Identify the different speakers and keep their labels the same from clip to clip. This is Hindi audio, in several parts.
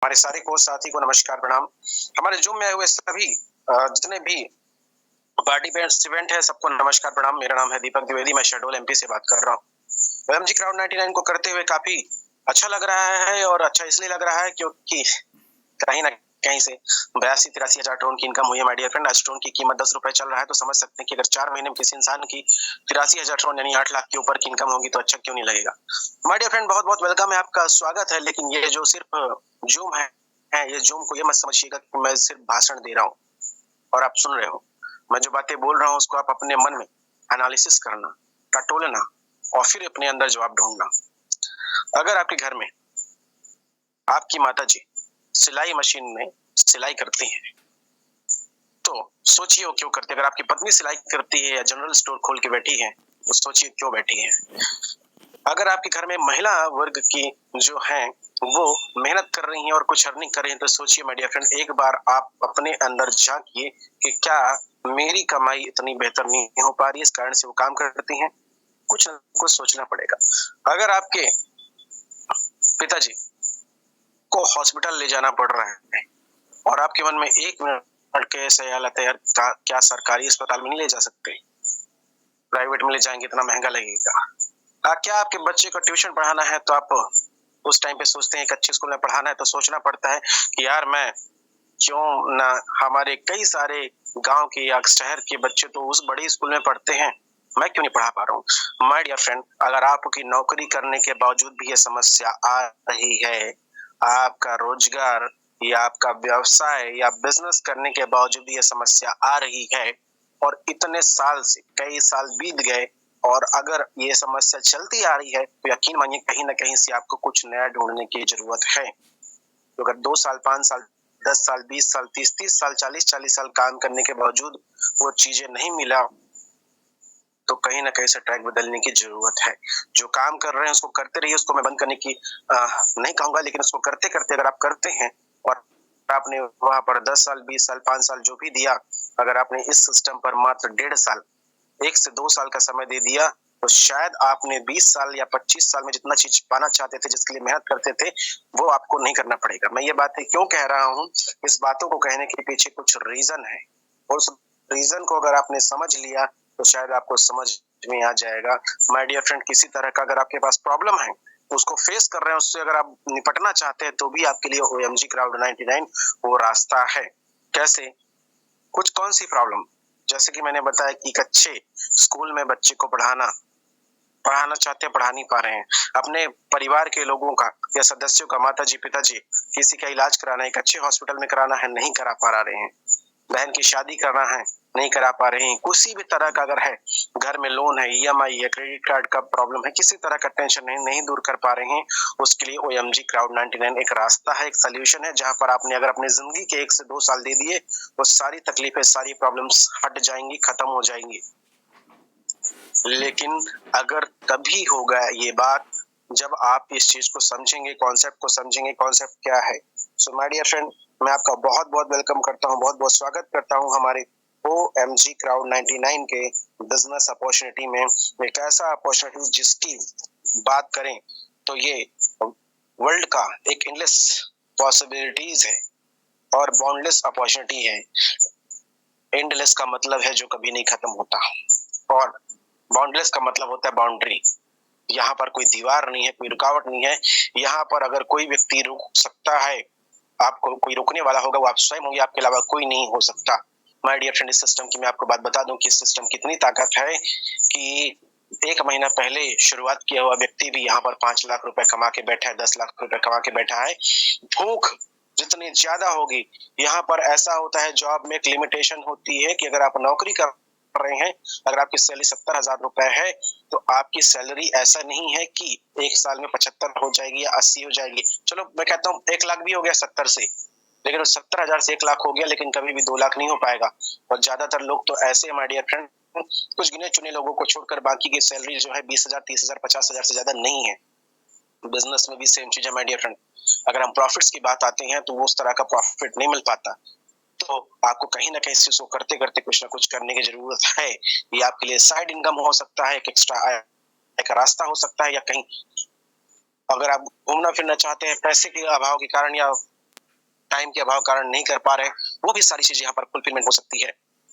Speaker 1: हमारे सारे को साथी को नमस्कार प्रणाम। हमारे जूम में आए हुए सभी जितने भी पार्टिसिपेंट है सबको नमस्कार प्रणाम। मेरा नाम है दीपक द्विवेदी, मैं शहडोल एमपी से बात कर रहा हूँ। एमजी क्राउड 99 को करते हुए काफी अच्छा लग रहा है और अच्छा इसलिए लग रहा है क्योंकि कहीं ना कहीं से 82-83 हजार टोन की इनकम हुई है। माय डियर फ्रेंड, आज टोन की कीमत 10 रुपए चल रहा है तो समझ सकते हैं कि अगर 4 महीने में किसी इंसान की 83 हजार टोन यानी 8 लाख के ऊपर की इनकम होगी तो अच्छा क्यों नहीं लगेगा। माय डियर फ्रेंड, बहुत बहुत वेलकम है, आपका स्वागत है। लेकिन ये जो सिर्फ जूम है ये जूम को ये मत समझिएगा कि मैं सिर्फ भाषण दे रहा हूँ और आप सुन रहे हो। मैं जो बातें बोल रहा हूँ उसको आप अपने मन में एनालिसिस करना, टटोलना और फिर अपने अंदर जवाब ढूंढना। अगर आपके घर में आपकी माता जी सिलाई मशीन में सिलाई करती हैं तो सोचिए वो क्यों करती है। अगर आपकी पत्नी सिलाई करती है या जनरल स्टोर खोल के बैठी है तो सोचिए क्यों बैठी है। अगर आपके घर में महिला वर्ग की जो है वो मेहनत कर रही हैं और कुछ अर्निंग कर रही हैं तो सोचिए माय डियर फ्रेंड, एक बार आप अपने अंदर झांकिए कि क्या मेरी कमाई इतनी बेहतर नहीं हो पा रही है, इस कारण से वो काम करती हैं। कुछ न कुछ सोचना पड़ेगा। अगर आपके पिताजी को हॉस्पिटल ले जाना पड़ रहा है और आपके मन में एक मिनट के ख्याल आता है यार क्या सरकारी अस्पताल में नहीं ले जा सकते, प्राइवेट में ले जाएंगे इतना महंगा लगेगा। क्या आपके बच्चे को ट्यूशन पढ़ाना है तो आप उस टाइम पे सोचते हैं एक अच्छे स्कूल में पढ़ाना है तो सोचना पड़ता है कि यार मैं क्यों ना, हमारे कई सारे गांव के या शहर के बच्चे तो उस बड़े स्कूल में पढ़ते हैं, मैं क्यों नहीं पढ़ा पा रहा हूँ। माय डियर फ्रेंड, अगर आपकी नौकरी करने के बावजूद भी ये समस्या आ रही है, आपका रोजगार या आपका व्यवसाय या बिजनेस करने के बावजूद भी ये समस्या आ रही है और इतने साल से कई साल बीत गए और अगर ये समस्या चलती आ रही है तो यकीन मानिए कहीं ना कहीं से आपको कुछ नया ढूंढने की जरूरत है। तो अगर 2 साल 5 साल 10 साल 20 साल 30 30 साल 40 40 साल काम करने के बावजूद वो चीजें नहीं मिला तो कहीं ना कहीं से ट्रैक बदलने की जरूरत है। जो काम कर रहे हैं उसको करते रहिए, उसको मैं बंद करने की नहीं कहूंगा, लेकिन उसको करते करते अगर आप करते हैं और आपने वहां पर 10 साल 20 साल 5 साल जो भी दिया, अगर आपने इस सिस्टम पर मात्र 1.5 साल 1 से 2 साल का समय दे दिया तो शायद आपने 20 साल या 25 साल में जितना चीज पाना चाहते थे, जिसके लिए मेहनत करते थे, वो आपको नहीं करना पड़ेगा। मैं ये बातें क्यों कह रहा हूँ, इस बातों को कहने के पीछे कुछ रीजन है और उस रीजन को अगर आपने समझ लिया तो शायद आपको समझ में आ जाएगा। माय डियर फ्रेंड, किसी तरह का अगर आपके पास प्रॉब्लम है उसको फेस कर रहे हैं, उससे अगर आप निपटना चाहते हैं तो भी आपके लिए ओएमजी क्राउड 99 वो रास्ता है। कैसे? कुछ कौन सी प्रॉब्लम? जैसे कि मैंने बताया कि एक अच्छे स्कूल में बच्चे को पढ़ाना चाहते हैं, पढ़ा नहीं पा रहे हैं। अपने परिवार के लोगों का या सदस्यों का, माता जी पिताजी, किसी का इलाज कराना है, एक अच्छे हॉस्पिटल में कराना है, नहीं करा पा रहे हैं। बहन की शादी करना है, नहीं करा पा रहे हैं। किसी भी तरह का अगर है, घर में लोन है, ईएमआई है, क्रेडिट कार्ड का प्रॉब्लम है, किसी तरह का टेंशन नहीं दूर कर पा रहे हैं, उसके लिए ओएमजी क्राउड 99 एक रास्ता है, एक सोल्यूशन है, जहां पर आपने अगर अपनी जिंदगी के 1 से 2 साल दे दिए तो सारी तकलीफें, सारी प्रॉब्लम्स हट जाएंगी, खत्म हो जाएंगी। लेकिन अगर तभी होगा ये बात जब आप इस चीज को समझेंगे, कॉन्सेप्ट को समझेंगे, कॉन्सेप्ट क्या है। सो माय डियर फ्रेंड, मैं आपका बहुत बहुत वेलकम करता हूँ, बहुत बहुत स्वागत करता हूँ हमारे ओएमजी क्राउड 99 के बिजनेस अपॉर्चुनिटी में। एक ऐसा अपॉर्चुनिटी जिसकी बात करें तो ये वर्ल्ड का एक एंडलेस पॉसिबिलिटीज है और बाउंडलेस अपॉर्चुनिटी है। एंडलेस का मतलब है जो कभी नहीं खत्म होता और बाउंडलेस का मतलब होता है बाउंड्री। यहाँ पर कोई दीवार नहीं है, कोई रुकावट नहीं है। यहाँ पर अगर कोई व्यक्ति रुक सकता है, आपको कोई रोकने वाला होगा, वो आप स्वयं होंगे, आपके अलावा कोई नहीं हो सकता। माय डियर फ्रेंड, इस सिस्टम की मैं आपको बात बता दूं कि इस सिस्टम की इतनी ताकत है कि 1 महीना पहले शुरुआत किया हुआ व्यक्ति भी यहाँ पर 5 लाख रुपए कमा के बैठा है, 10 लाख रुपए कमा के बैठा है। भूख जितनी ज्यादा होगी, यहाँ पर ऐसा होता है, जॉब में एक लिमिटेशन होती है कि अगर आप नौकरी कर रहे हैं, अगर आपकी सैलरी 70,000 रुपए है तो आपकी सैलरी ऐसा नहीं है कि एक साल में 75 हो जाएगी या 80 हो जाएगी। चलो मैं कहता हूँ 1 लाख भी हो गया 70 से, लेकिन 70,000 से 1 लाख हो गया, लेकिन कभी भी 2 लाख नहीं हो पाएगा। और ज्यादातर लोग तो ऐसे, माय डियर फ्रेंड, कुछ गिने चुने लोगों को छोड़कर बाकी की सैलरी जो है 20,000 30,000 50,000 से ज्यादा नहीं है। बिजनेस में भी सेम चीज है माय डियर फ्रेंड। अगर हम प्रॉफिट्स की बात आते हैं तो वो उस तरह का प्रॉफिट नहीं मिल पाता, तो आपको कहीं ना कहीं इस चीज को करते करते कुछ ना कुछ करने की जरूरत है। ये आपके लिए साइड इनकम हो सकता है, एक एक्स्ट्रा एक रास्ता हो सकता है, या कहीं अगर आप घूमना फिरना चाहते हैं पैसे के अभाव के कारण या टाइम के अभाव कारण नहीं कर पा रहे, वो भी सारी चीजें यहाँ पर फुलफिलमेंट हो सकती है।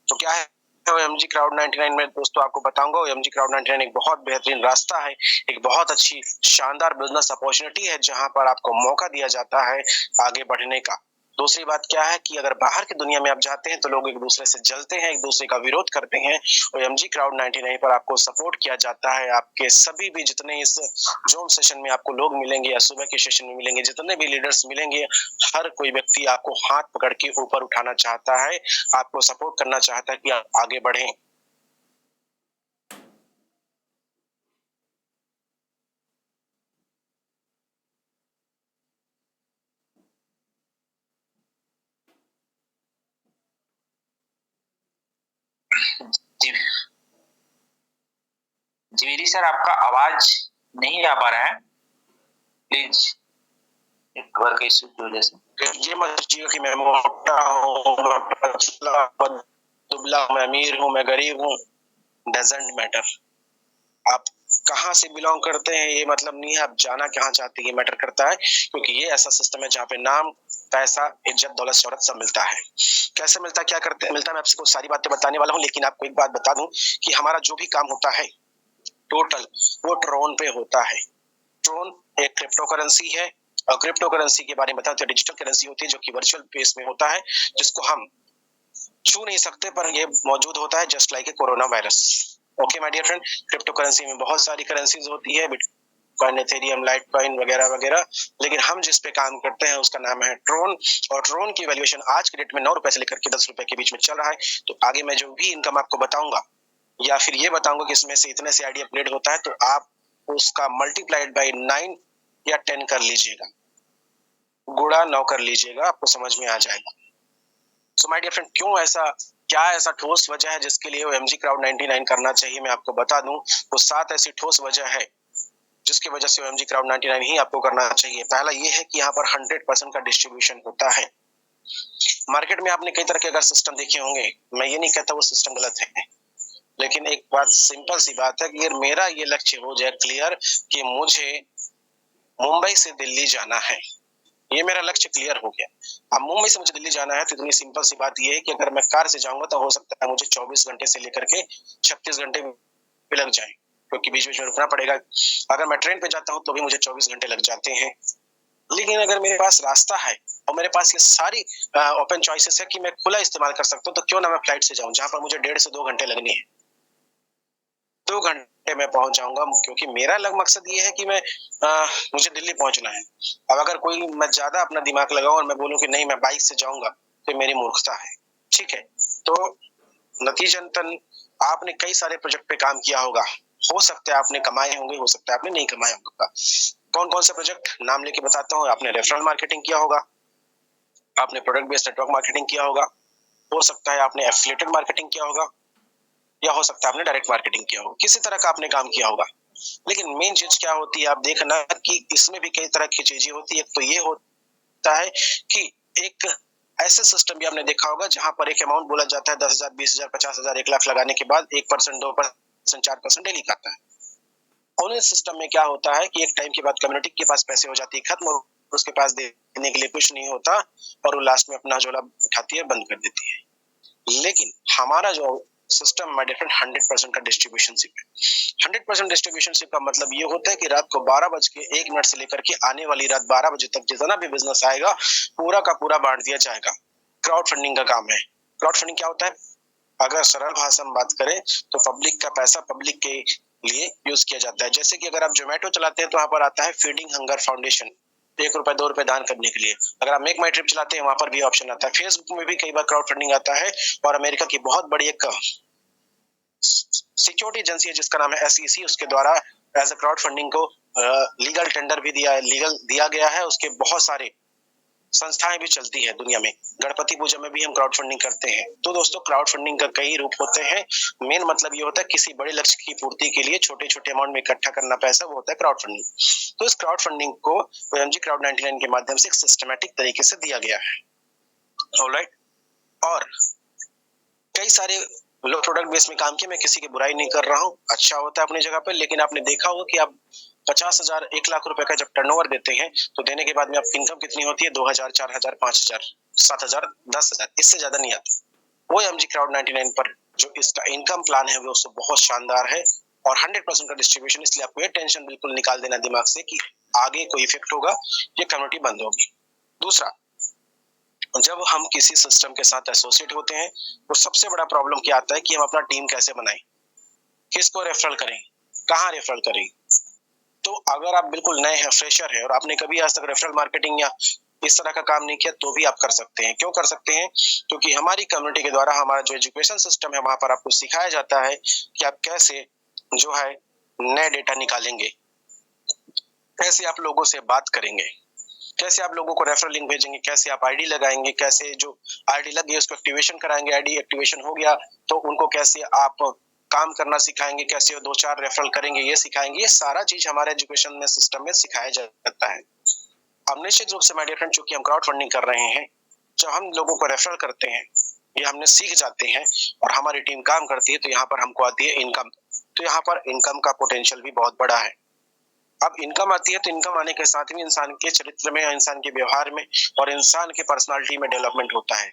Speaker 1: तो क्या है OMG क्राउड 99 में दोस्तों, आपको बताऊंगा OMG क्राउड 99 एक बहुत बेहतरीन रास्ता है, एक बहुत अच्छी शानदार बिजनेस अपॉर्चुनिटी है जहां पर आपको मौका दिया जाता है आगे बढ़ने का। दूसरी बात क्या है कि अगर बाहर की दुनिया में आप जाते हैं तो लोग एक दूसरे से जलते हैं, एक दूसरे का विरोध करते हैं। OMG क्राउड 99 पर आपको सपोर्ट किया जाता है। आपके सभी भी जितने इस जूम सेशन में आपको लोग मिलेंगे या सुबह के सेशन में मिलेंगे, जितने भी लीडर्स मिलेंगे, हर कोई व्यक्ति आपको हाथ पकड़ के ऊपर उठाना चाहता है, आपको सपोर्ट करना चाहता है कि आप आगे बढ़ें।
Speaker 2: जी जी सर, आपका आवाज नहीं आ पा रहा है, प्लीज नेटवर्क इशू की वजह से।
Speaker 1: ये मत सोचिए कि मैं मोटा हूँ, मैं पतला, दुबला, मैं अमीर हूँ, मैं गरीब हूँ, डजंट मैटर। आप कहाँ से बिलोंग करते हैं ये मतलब नहीं है, आप जाना कहाँ चाहते हैं ये मैटर करता है, क्योंकि ये ऐसा सिस्टम है जहाँ पे नाम, पैसा, इज्जत, दौलत, शोहरत सब मिलता है। कैसे मिलता है, क्या करते मिलता है, मैं आपको सारी बातें बताने वाला हूँ, लेकिन आपको एक बात बता दूं कि हमारा जो भी काम होता है टोटल, वो ट्रोन पे होता है। ट्रोन एक क्रिप्टो करेंसी है, और क्रिप्टो करेंसी के बारे में बताते हैं, डिजिटल करेंसी होती है जो कि वर्चुअल बेस में होता है, जिसको हम छू नहीं सकते, पर ये मौजूद होता है just like a coronavirus. Okay my dear friend, cryptocurrency में बहुत सारी करेंसीज होती है, बिटकॉइन, एथेरियम, लाइटकॉइन वगैरह वगैरह, लेकिन हम जिस पे काम करते हैं उसका नाम है ट्रोन। और ट्रोन की वैल्यूएशन आज के डेट में 9 रुपए से लेकर के 10 रुपए के बीच में चल रहा है। तो आगे मैं जो भी इनकम आपको बताऊंगा, या फिर ये बताऊंगा कि इसमें से इतने से आईडी अपग्रेड होता है, तो आप उसका मल्टीप्लाइड बाई 9 या 10 कर लीजिएगा, गुणा 9 कर लीजिएगा, आपको समझ में आ जाएगा। सो माय डियर फ्रेंड, क्यों ऐसा, क्या ऐसा ठोस वजह है जिसके लिए OMG क्राउड 99 करना चाहिए, मैं आपको बता दूं। वो 7 ऐसी ठोस वजह है जिसकी वजह से OMG क्राउड 99 ही आपको करना चाहिए। पहला ये है कि यहाँ पर 100% का डिस्ट्रीब्यूशन होता है। मार्केट में आपने कई तरह के अगर सिस्टम देखे होंगे, मैं ये नहीं कहता वो सिस्टम गलत है, लेकिन एक बात, सिंपल सी बात है कि मेरा ये लक्ष्य हो जाए क्लियर कि मुझे मुंबई से दिल्ली जाना है, ये मेरा लक्ष्य क्लियर हो गया। अब मुंबई से मुझे दिल्ली जाना है, तो इतनी सिंपल सी बात ये है कि अगर मैं कार से जाऊंगा तो हो सकता है मुझे 24 घंटे से लेकर के 36 घंटे भी लग जाए, क्योंकि बीच बीच में रुकना पड़ेगा। अगर मैं ट्रेन पे जाता हूँ तो भी मुझे 24 घंटे लग जाते हैं। लेकिन अगर मेरे पास रास्ता है और मेरे पास ये सारी ओपन चॉइसेस है कि मैं खुला इस्तेमाल कर सकता हूँ, तो क्यों ना मैं फ्लाइट से जाऊँ, जहां पर मुझे 1.5 से 2 घंटे लगने हैं, 2 घंटे में पहुंच जाऊंगा, क्योंकि मेरा मकसद ये है कि मैं मुझे दिल्ली पहुंचना है। अब अगर कोई, मैं ज्यादा अपना दिमाग लगाऊं और मैं बोलूं कि नहीं मैं बाइक से जाऊंगा, तो मेरी मूर्खता है। ठीक है, तो नतीजतन आपने कई सारे प्रोजेक्ट पे काम किया होगा, हो सकता है आपने कमाए होंगे, हो सकता है आपने नहीं कमाया होगा। कौन कौन से प्रोजेक्ट, नाम लेके बताता हूँ। आपने रेफरल मार्केटिंग किया होगा, आपने प्रोडक्ट बेस्ड नेटवर्क मार्केटिंग किया होगा, हो सकता है आपने एफिलिएटेड मार्केटिंग किया होगा, या हो सकता है आपने डायरेक्ट मार्केटिंग किया होगा, किसी तरह का आपने काम किया होगा। लेकिन मेन चीज क्या होती है, आप देखना कि इसमें भी कई तरह की चीजें होती है। तो ये होता है कि एक ऐसे सिस्टम भी आपने देखा होगा जहां पर एक अमाउंट बोला जाता है 10,000, 20,000, 50,000, 1 लाख लगाने के बाद 1%, 2%, 4% डेली खाता है। और इस सिस्टम में क्या होता है कि एक टाइम के बाद कम्युनिटी के पास पैसे हो जाती है खत्म, और उसके पास देने के लिए कुछ नहीं होता, और वो लास्ट में अपना झोला उठाती है, बंद कर देती है। लेकिन हमारा जो सिस्टम माय डिफरेंट 100% का डिस्ट्रीब्यूशनशिप है। 100% डिस्ट्रीब्यूशनशिप का मतलब ये होता है कि रात को 12:01 से लेकर के आने वाली रात 12 बजे तक जितना भी बिजनेस आएगा पूरा का पूरा बांट दिया जाएगा। क्राउड फंडिंग का काम है। क्राउड फंडिंग क्या होता है, अगर सरल भाषा में बात करें तो पब्लिक का पैसा पब्लिक के लिए यूज किया जाता है। जैसे कि अगर आप जोमेटो चलाते हैं तो वहां पर आता है फीडिंग हंगर फाउंडेशन, 1 रुपए 2 रुपए दान करने के लिए। अगर आप मेक माई ट्रिप चलाते हैं वहां पर भी ऑप्शन आता है। फेसबुक में भी कई बार क्राउड फंडिंग आता है, और अमेरिका की बहुत बड़ी एक सिक्योरिटी एजेंसी है जिसका नाम है SEC, उसके द्वारा एज अ क्राउड फंडिंग को लीगल टेंडर भी लीगल दिया गया है। उसके बहुत सारे संस्थाएं भी चलती है दुनिया में। गणपति पूजा में भी हम क्राउड फंडिंग करते हैं। तो दोस्तों, क्राउड फंडिंग का कई रूप होते हैं। मेन मतलब ये होता है किसी बड़े लक्ष्य की पूर्ति के लिए छोटे छोटे अमाउंट में इकट्ठा करना पैसा, वो होता है क्राउड फंडिंग। तो इस क्राउड फंडिंग को OMG क्राउड 99 के माध्यम से एक सिस्टमैटिक तरीके से दिया गया है। ऑलराइट, और कई सारे लोग प्रोडक्ट बेस में काम किए, मैं किसी की बुराई नहीं कर रहा हूँ, अच्छा होता है अपनी जगह पे। लेकिन आपने देखा होगा कि आप 50,000 1 लाख रुपए का जब टर्नओवर देते हैं तो देने के बाद में आपकी इनकम कितनी होती है? 2,000, 4,000, 5,000, 7,000, 10,000, इससे ज्यादा नहीं आती। वो एमजी क्राउड 99 पर जो इसका इनकम प्लान है वो उससे बहुत शानदार है और 100% का डिस्ट्रीब्यूशन, इसलिए आपको ये टेंशन बिल्कुल निकाल देना दिमाग से कि आगे कोई इफेक्ट होगा, ये कम्युनिटी बंद होगी। दूसरा, जब हम किसी सिस्टम के साथ एसोसिएट होते हैं तो सबसे बड़ा प्रॉब्लम क्या आता है कि हम अपना टीम कैसे बनाएं, किसको रेफरल करें, कहाँ रेफरल करें। तो अगर आप बिल्कुल नए हैं, फ्रेशर है और आपने कभी आज तक रेफरल मार्केटिंग या इस तरह का काम नहीं किया तो भी आप कर सकते हैं। क्यों कर सकते हैं? क्योंकि हमारी कम्युनिटी के द्वारा हमारा जो एजुकेशन सिस्टम है वहां पर आपको सिखाया जाता है कि आप कैसे जो है नए डेटा निकालेंगे, कैसे आप लोगों से बात करेंगे, कैसे आप लोगों को रेफरल लिंक भेजेंगे, कैसे आप आईडी लगाएंगे, कैसे जो आईडी लग गई उसको एक्टिवेशन कराएंगे, आईडी एक्टिवेशन हो गया तो उनको कैसे आप काम करना सिखाएंगे, कैसे 2-4 रेफरल करेंगे, ये सिखाएंगे। ये सारा चीज हमारे एजुकेशन में सिस्टम में सिखाया जाता है। अब निश्चित रूप से माय डियर फ्रेंड, चूंकि हम क्राउड फंडिंग कर रहे हैं, जब हम लोगों को रेफरल करते हैं, ये हमने सीख जाते हैं और हमारी टीम काम करती है तो यहाँ पर हमको आती है इनकम। तो यहाँ पर इनकम का पोटेंशियल भी बहुत बड़ा है। अब इनकम आती है तो इनकम आने के साथ ही इंसान के चरित्र में, इंसान के व्यवहार में और इंसान के पर्सनालिटी में डेवलपमेंट होता है।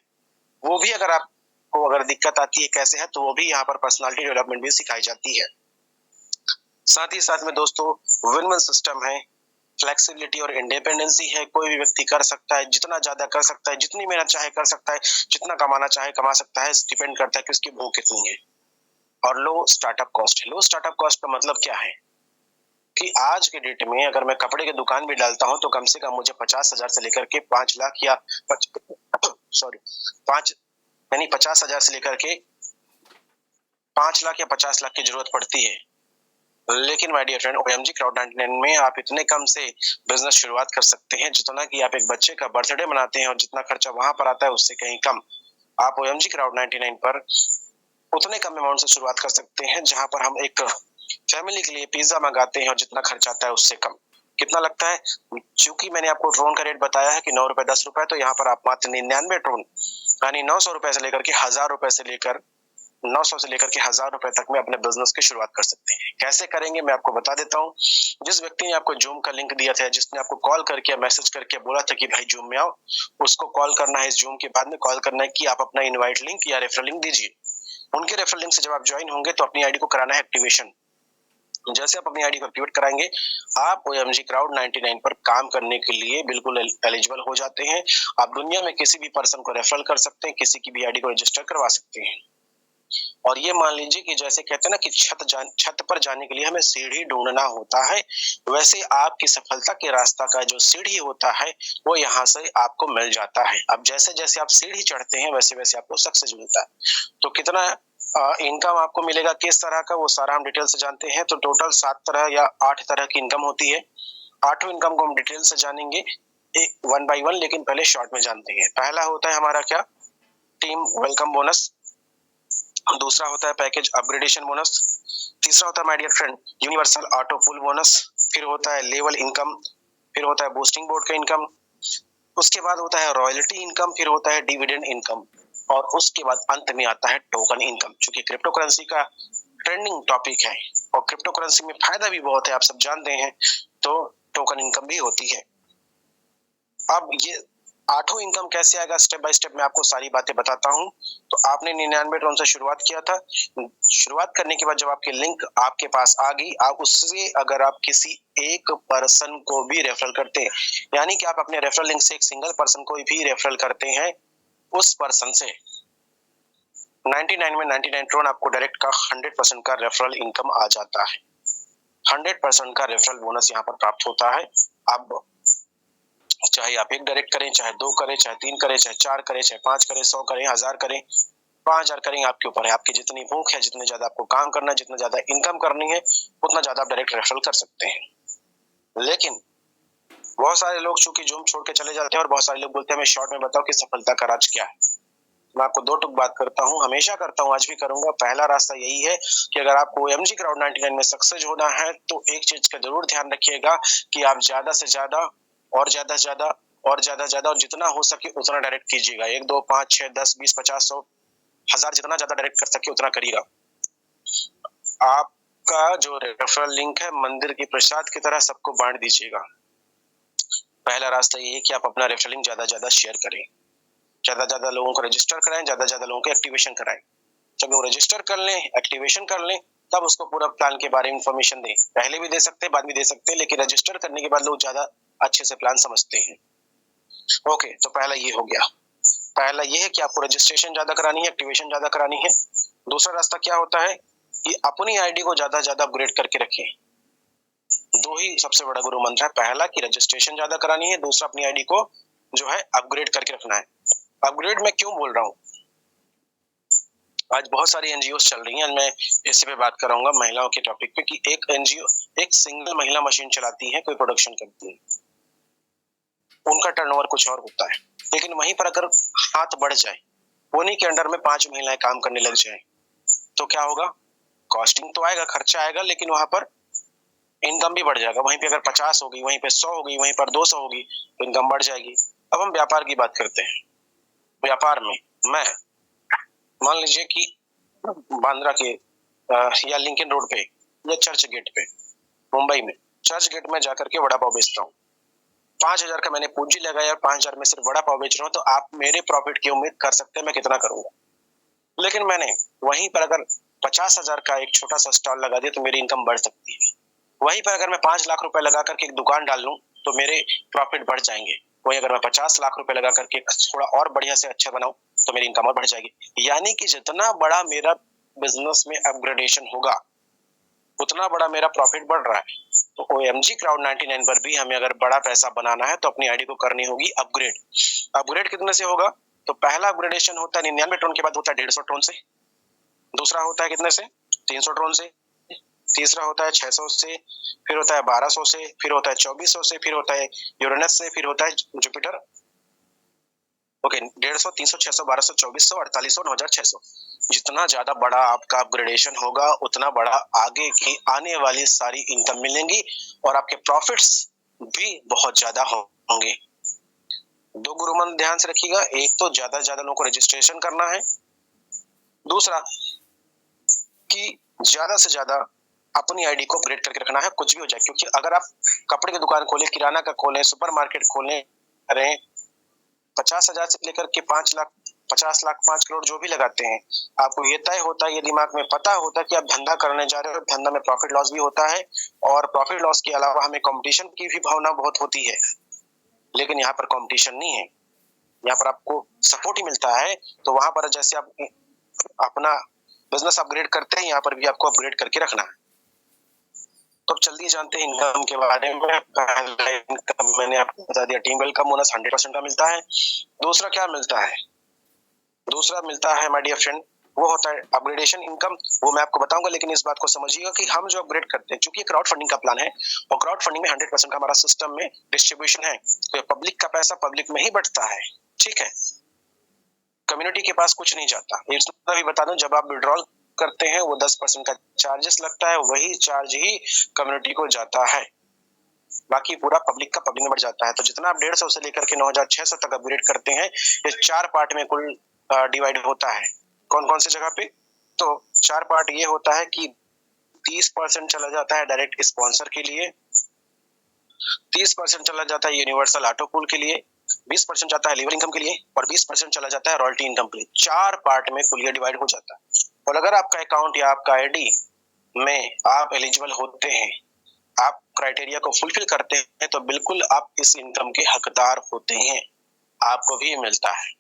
Speaker 1: वो भी अगर आपको अगर दिक्कत आती है कैसे है, तो वो भी यहाँ पर पर्सनालिटी डेवलपमेंट भी सिखाई जाती है। साथ ही साथ में दोस्तों विन विन सिस्टम है, फ्लेक्सिबिलिटी और इंडिपेंडेंसी है। कोई भी व्यक्ति कर सकता है, जितना ज्यादा कर सकता है, जितनी मेहनत चाहे कर सकता है, जितना कमाना चाहे कमा सकता है, डिपेंड करता है कि उसकी भूख कितनी है। और लो स्टार्टअप कॉस्ट है। लो स्टार्टअप कॉस्ट का मतलब क्या है कि आज के डेट में अगर मैं कपड़े की दुकान भी डालता हूं तो कम से कम मुझे 50,000 से लेकर के 5 लाख या सॉरी 50,000 से लेकर के 5 लाख या 50 लाख की जरूरत पड़ती है। लेकिन my dear friend, OMG crowd 99 में आप इतने कम से बिजनेस शुरुआत कर सकते हैं जितना कि आप एक बच्चे का बर्थडे मनाते हैं और जितना खर्चा वहां पर आता है उससे कहीं कम आप ओएमजी क्राउड 99 पर उतने कम अमाउंट से शुरुआत कर सकते हैं जहां पर हम एक फैमिली के लिए पिज्जा मंगाते हैं और जितना खर्चा आता है उससे कम। कितना लगता है? चूंकि मैंने आपको ड्रोन का रेट बताया है कि 9 रुपए 10 रुपए, तो यहाँ पर आप मात्र 99 ड्रोन यानी 900 रुपए से लेकर के 1000 रुपए से लेकर 900 से लेकर के 1000 रुपए तक में अपने बिजनेस की शुरुआत कर सकते हैं। कैसे करेंगे मैं आपको बता देता हूँ। जिस व्यक्ति ने आपको जूम का लिंक दिया था, जिसने आपको कॉल करके मैसेज करके बोला था कि भाई जूम में आओ, उसको कॉल करना है। इस जूम के बाद में कॉल करना है कि आप अपना इनवाइट लिंक या रेफरल लिंक दीजिए। उनके रेफरल लिंक से जब आप ज्वाइन होंगे तो अपनी आईडी को कराना है एक्टिवेशन। जैसे आप अपनी आईडी को एक्टिवेट कराएंगे, आप ओएमजी क्राउड 99 पर काम करने के लिए बिल्कुल एलिजिबल हो जाते हैं। आप दुनिया में किसी भी पर्सन को रेफरल कर सकते हैं, किसी की भी आईडी को रजिस्टर करवा सकते हैं। और ये मान लीजिए कि जैसे कहते हैं ना कि छत पर जाने के लिए हमें सीढ़ी ढूंढना होता है, वैसे आपकी सफलता के रास्ता का जो सीढ़ी होता है वो यहाँ से आपको मिल जाता है। अब जैसे जैसे आप सीढ़ी चढ़ते हैं वैसे वैसे आपको सक्सेस मिलता है। तो कितना इनकम आपको मिलेगा, किस तरह का, वो सारा हम डिटेल से जानते हैं। तो टोटल 7 तरह या 8 तरह की इनकम होती है। 8 इनकम को हम डिटेल से जानेंगे वन बाय वन, लेकिन पहले शॉर्ट में जानते हैं। पहला होता है हमारा क्या, टीम वेलकम बोनस। दूसरा होता है पैकेज अपग्रेडेशन बोनस। तीसरा होता है my dear friend universal auto pool bonus. फिर होता है लेवल इनकम। फिर होता है बूस्टिंग बोर्ड का इनकम। उसके बाद होता है रॉयल्टी इनकम। फिर होता है डिविडेंड इनकम और उसके बाद अंत में आता है टोकन इनकम। क्योंकि क्रिप्टो करेंसी का ट्रेंडिंग टॉपिक है और क्रिप्टो करेंसी में फायदा भी बहुत है, आप सब जानते हैं, तो टोकन इनकम भी होती है। अब ये 8 इनकम कैसे आएगा, स्टेप बाय स्टेप मैं आपको सारी बातें बताता हूँ। तो आपने 99 ड्रोन से शुरुआत किया था। शुरुआत करने के बाद जब आपकी लिंक आपके पास आ गई, आप उससे अगर आप किसी एक पर्सन को भी रेफरल करते हैं, यानी कि आप अपने रेफरल लिंक से एक सिंगल पर्सन को भी रेफरल करते हैं, उस पर्सन से 99 में 99 ड्रोन आपको डायरेक्ट का 100% का रेफरल इनकम आ जाता है। 100% का रेफरल बोनस यहाँ पर प्राप्त होता है। अब चाहे आप एक डायरेक्ट करें, चाहे 2 करें, चाहे 3 करें, चाहे 4 करें, चाहे 5 करें, 100 करें, 1000 करें, 5000 करें, आपके ऊपर है। आपकी जितनी भूख है, जितने ज्यादा आपको काम करना है, जितना ज्यादा इनकम करनी है, उतना ज्यादा आप डायरेक्ट रेफरल कर सकते हैं। लेकिन बहुत सारे लोग चूंकि जूम छोड़ के चले जाते हैं और बहुत सारे लोग बोलते हैं हमें शॉर्ट में बताओ कि सफलता का राज क्या है। मैं आपको 2 टुक बात करता हूँ, हमेशा करता हूँ, आज भी करूंगा। पहला रास्ता यही है कि अगर आपको ओएमजी क्राउड 99 में सक्सेस होना है तो एक चीज का जरूर ध्यान रखिएगा कि आप ज्यादा से ज्यादा और ज्यादा से ज्यादा और ज्यादा ज्यादा और जितना हो सके उतना डायरेक्ट कीजिएगा। 1 2 5 6 10 20 50 100 1000 जितना ज्यादा डायरेक्ट कर सके उतना करिएगा। आप का जो रेफरल लिंक है मंदिर की प्रसाद की तरह सबको बांट दीजिएगा। पहला रास्ता ये है कि आप अपना रेफरल लिंक ज्यादा शेयर करें, ज्यादा लोगों को रजिस्टर कराएं, ज्यादा लोगों को एक्टिवेशन कराएं। जब वो रजिस्टर कर लें, एक्टिवेशन कर लें, तब उसको पूरा प्लान के बारे में इंफॉर्मेशन दें। पहले भी दे सकते हैं, बाद में दे सकते हैं, लेकिन रजिस्टर करने के बाद लोग ज्यादा अच्छे से प्लान समझते हैं। ओके, तो पहला ये हो गया। पहला ये है कि आपको रजिस्ट्रेशन ज्यादा करानी है, एक्टिवेशन ज्यादा करानी है। दूसरा रास्ता क्या होता है कि अपनी आईडी को ज्यादा अपग्रेड करके रखें। दो ही सबसे बड़ा गुरु मंत्र है, पहला कि रजिस्ट्रेशन ज्यादा करानी है, दूसरा अपनी आईडी को जो है अपग्रेड करके रखना है। अपग्रेड मैं क्यों बोल रहा हूँ, आज बहुत सारी एनजीओ चल रही हैं, मैं इसी पे बात कराऊंगा महिलाओं के टॉपिक पे कि एक एनजीओ एक सिंगल महिला मशीन चलाती है, कोई प्रोडक्शन करती है, उनका टर्नओवर कुछ और होता है, लेकिन वहीं पर अगर हाथ बढ़ जाए, उन्हीं के अंडर में 5 महिलाएं काम करने लग जाए, तो क्या होगा, कॉस्टिंग तो आएगा, खर्चा आएगा, लेकिन वहां पर इनकम भी बढ़ जाएगा। वहीं पे अगर 50 होगी, वहीं पे 100 होगी, वहीं पर 200 होगी, तो इनकम बढ़ जाएगी। अब हम व्यापार की बात करते हैं। व्यापार में मैं मान लीजिए कि बांद्रा के या लिंकन रोड पे या चर्च गेट पे, मुंबई में चर्च गेट में जाकर के वड़ा पाव बेचता हूँ। 5,000 का मैंने पूंजी लगाया और 5,000 में सिर्फ वड़ा पाव बेच रहा हूँ, तो आप मेरे प्रॉफिट की उम्मीद कर सकते हैं मैं कितना करूंगा। लेकिन मैंने वहीं पर अगर 50,000 का एक छोटा सा स्टॉल लगा दिया तो मेरी इनकम बढ़ सकती है। वहीं पर अगर मैं 5 लाख रुपए लगा करके एक दुकान डाल लूं तो मेरे प्रॉफिट बढ़ जाएंगे। वहीं अगर मैं 50 लाख रुपए लगा करके थोड़ा और बढ़िया से अच्छा बनाऊं तो मेरी इनकम और बढ़ जाएगी। यानी कि जितना बड़ा मेरा बिजनेस में अपग्रेडेशन होगा, उतना बड़ा मेरा प्रॉफिट बढ़ रहा है। तो OMG क्राउड 99 पर भी हमें अगर बड़ा पैसा बनाना है तो अपनी आईडी को करनी होगी अपग्रेड। अपग्रेड कितने से होगा, तो पहला अपग्रेडेशन होता है 99 टोन के बाद होता है 150 टोन से। दूसरा होता है कितने से, 300 टोन से। तीसरा होता है 600 से, फिर होता है 1200 से, फिर होता है 2400 से, फिर होता है यूरेनस से, फिर होता है जुपिटर। ओके, 150, 300, 600, 1200, 2400, 4800, 9600। जितना ज्यादा बड़ा आपका अपग्रेडेशन होगा, उतना बड़ा आगे की आने वाली सारी इनकम मिलेंगी और आपके प्रॉफिट्स भी बहुत ज्यादा होंगे। दो गुरु मंत्र ध्यान से रखिएगा, एक तो ज्यादा लोगों को रजिस्ट्रेशन करना है, दूसरा कि ज्यादा से ज्यादा अपनी आईडी को अपग्रेड करके रखना है, कुछ भी हो जाए। क्योंकि अगर आप कपड़े की दुकान खोले, किराना का खोले, सुपरमार्केट खोले, करें, 50,000 से लेकर के 5 लाख, 50 लाख, 5 करोड़ जो भी लगाते हैं, आपको ये तय होता है, ये दिमाग में पता होता है कि आप धंधा करने जा रहे हो, धंधा में प्रॉफिट लॉस भी होता है, और प्रॉफिट लॉस के अलावा हमें कंपटीशन की भी भावना बहुत होती है। लेकिन यहाँ पर कंपटीशन नहीं है, यहाँ पर आपको सपोर्ट ही मिलता है। तो वहां पर जैसे आप अपना बिजनेस अपग्रेड करते हैं, यहाँ पर भी आपको अपग्रेड करके रखना है। तो अब जल्दी जानते हैं इनकम के बारे में। पहला इनकम मैंने आपको बता दिया, टीम वेलकम बोनस 100% का मिलता है। दूसरा क्या मिलता है, दूसरा मिलता है माय डियर फ्रेंड, वो होता है अपग्रेडेशन इनकम। वो मैं आपको बताऊंगा, लेकिन इस बात को समझिएगा कि हम जो अपग्रेड करते हैं, क्योंकि क्राउड फंडिंग का प्लान है और क्राउड फंडिंग में 100% का हमारा सिस्टम में डिस्ट्रीब्यूशन है, तो पब्लिक का पैसा पब्लिक में ही बढ़ता है, ठीक है, कम्युनिटी के पास कुछ नहीं जाता। इतना भी बता दूं, जब आप विड्रॉल करते हैं वो 10% का चार्जेस लगता है, वही चार्ज ही कम्युनिटी को जाता है, बाकी पूरा पब्लिक का पब्लिक में बढ़ जाता है। तो जितना आप 150 से लेकर के 9,600 तक अपग्रेड करते हैं, ये 4 पार्ट में कुल डिवाइड होता है। कौन कौन से जगह पे, तो 4 पार्ट ये होता है कि 30% चला जाता है डायरेक्ट स्पॉन्सर के लिए, 30% चला जाता है यूनिवर्सल ऑटो पूल के लिए, 20% जाता है लीवर इनकम के लिए, और 20% चला जाता है रॉयल्टी इनकम के लिए। 4 पार्ट में कुल ये डिवाइड हो जाता है। और अगर आपका अकाउंट या आपका आईडी में आप एलिजिबल होते हैं, आप क्राइटेरिया को फुलफिल करते हैं, तो बिल्कुल आप इस इनकम के हकदार होते हैं, आपको भी मिलता है।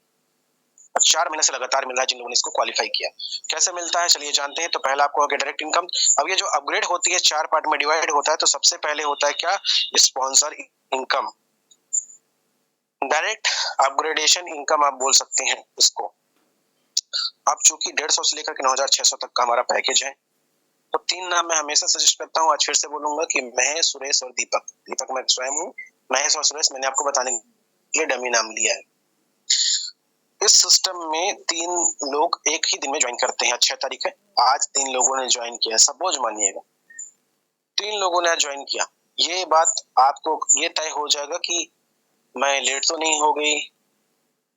Speaker 1: और 4 महीने से लगातार मिल रहा है जिन लोगों ने इसको क्वालिफाई किया। कैसे मिलता है चलिए जानते हैं। तो पहला आपको हो गया डायरेक्ट इनकम। अब ये जो अपग्रेड होती है 4 पार्ट में डिवाइड होता है, तो सबसे पहले होता है क्या, sponsor income, direct upgradation income आप बोल सकते हैं इसको। अब चूंकि 150 से लेकर के 9,600 तक का हमारा पैकेज है, तो 3 नाम मैं हमेशा सजेस्ट करता हूँ, आज फिर से बोलूंगा कि महेश, सुरेश और दीपक। दीपक मैं स्वयं हूँ, महेश और सुरेश मैंने आपको बताने के लिए डमी नाम लिया है। इस सिस्टम में 3 लोग एक ही दिन में ज्वाइन करते हैं। 6 तारीख है, आज 3 लोगों ने ज्वाइन किया, सपोज मानिएगा 3 लोगों ने ज्वाइन किया, ये बात आपको ये तय हो जाएगा कि मैं लेट तो नहीं हो गई,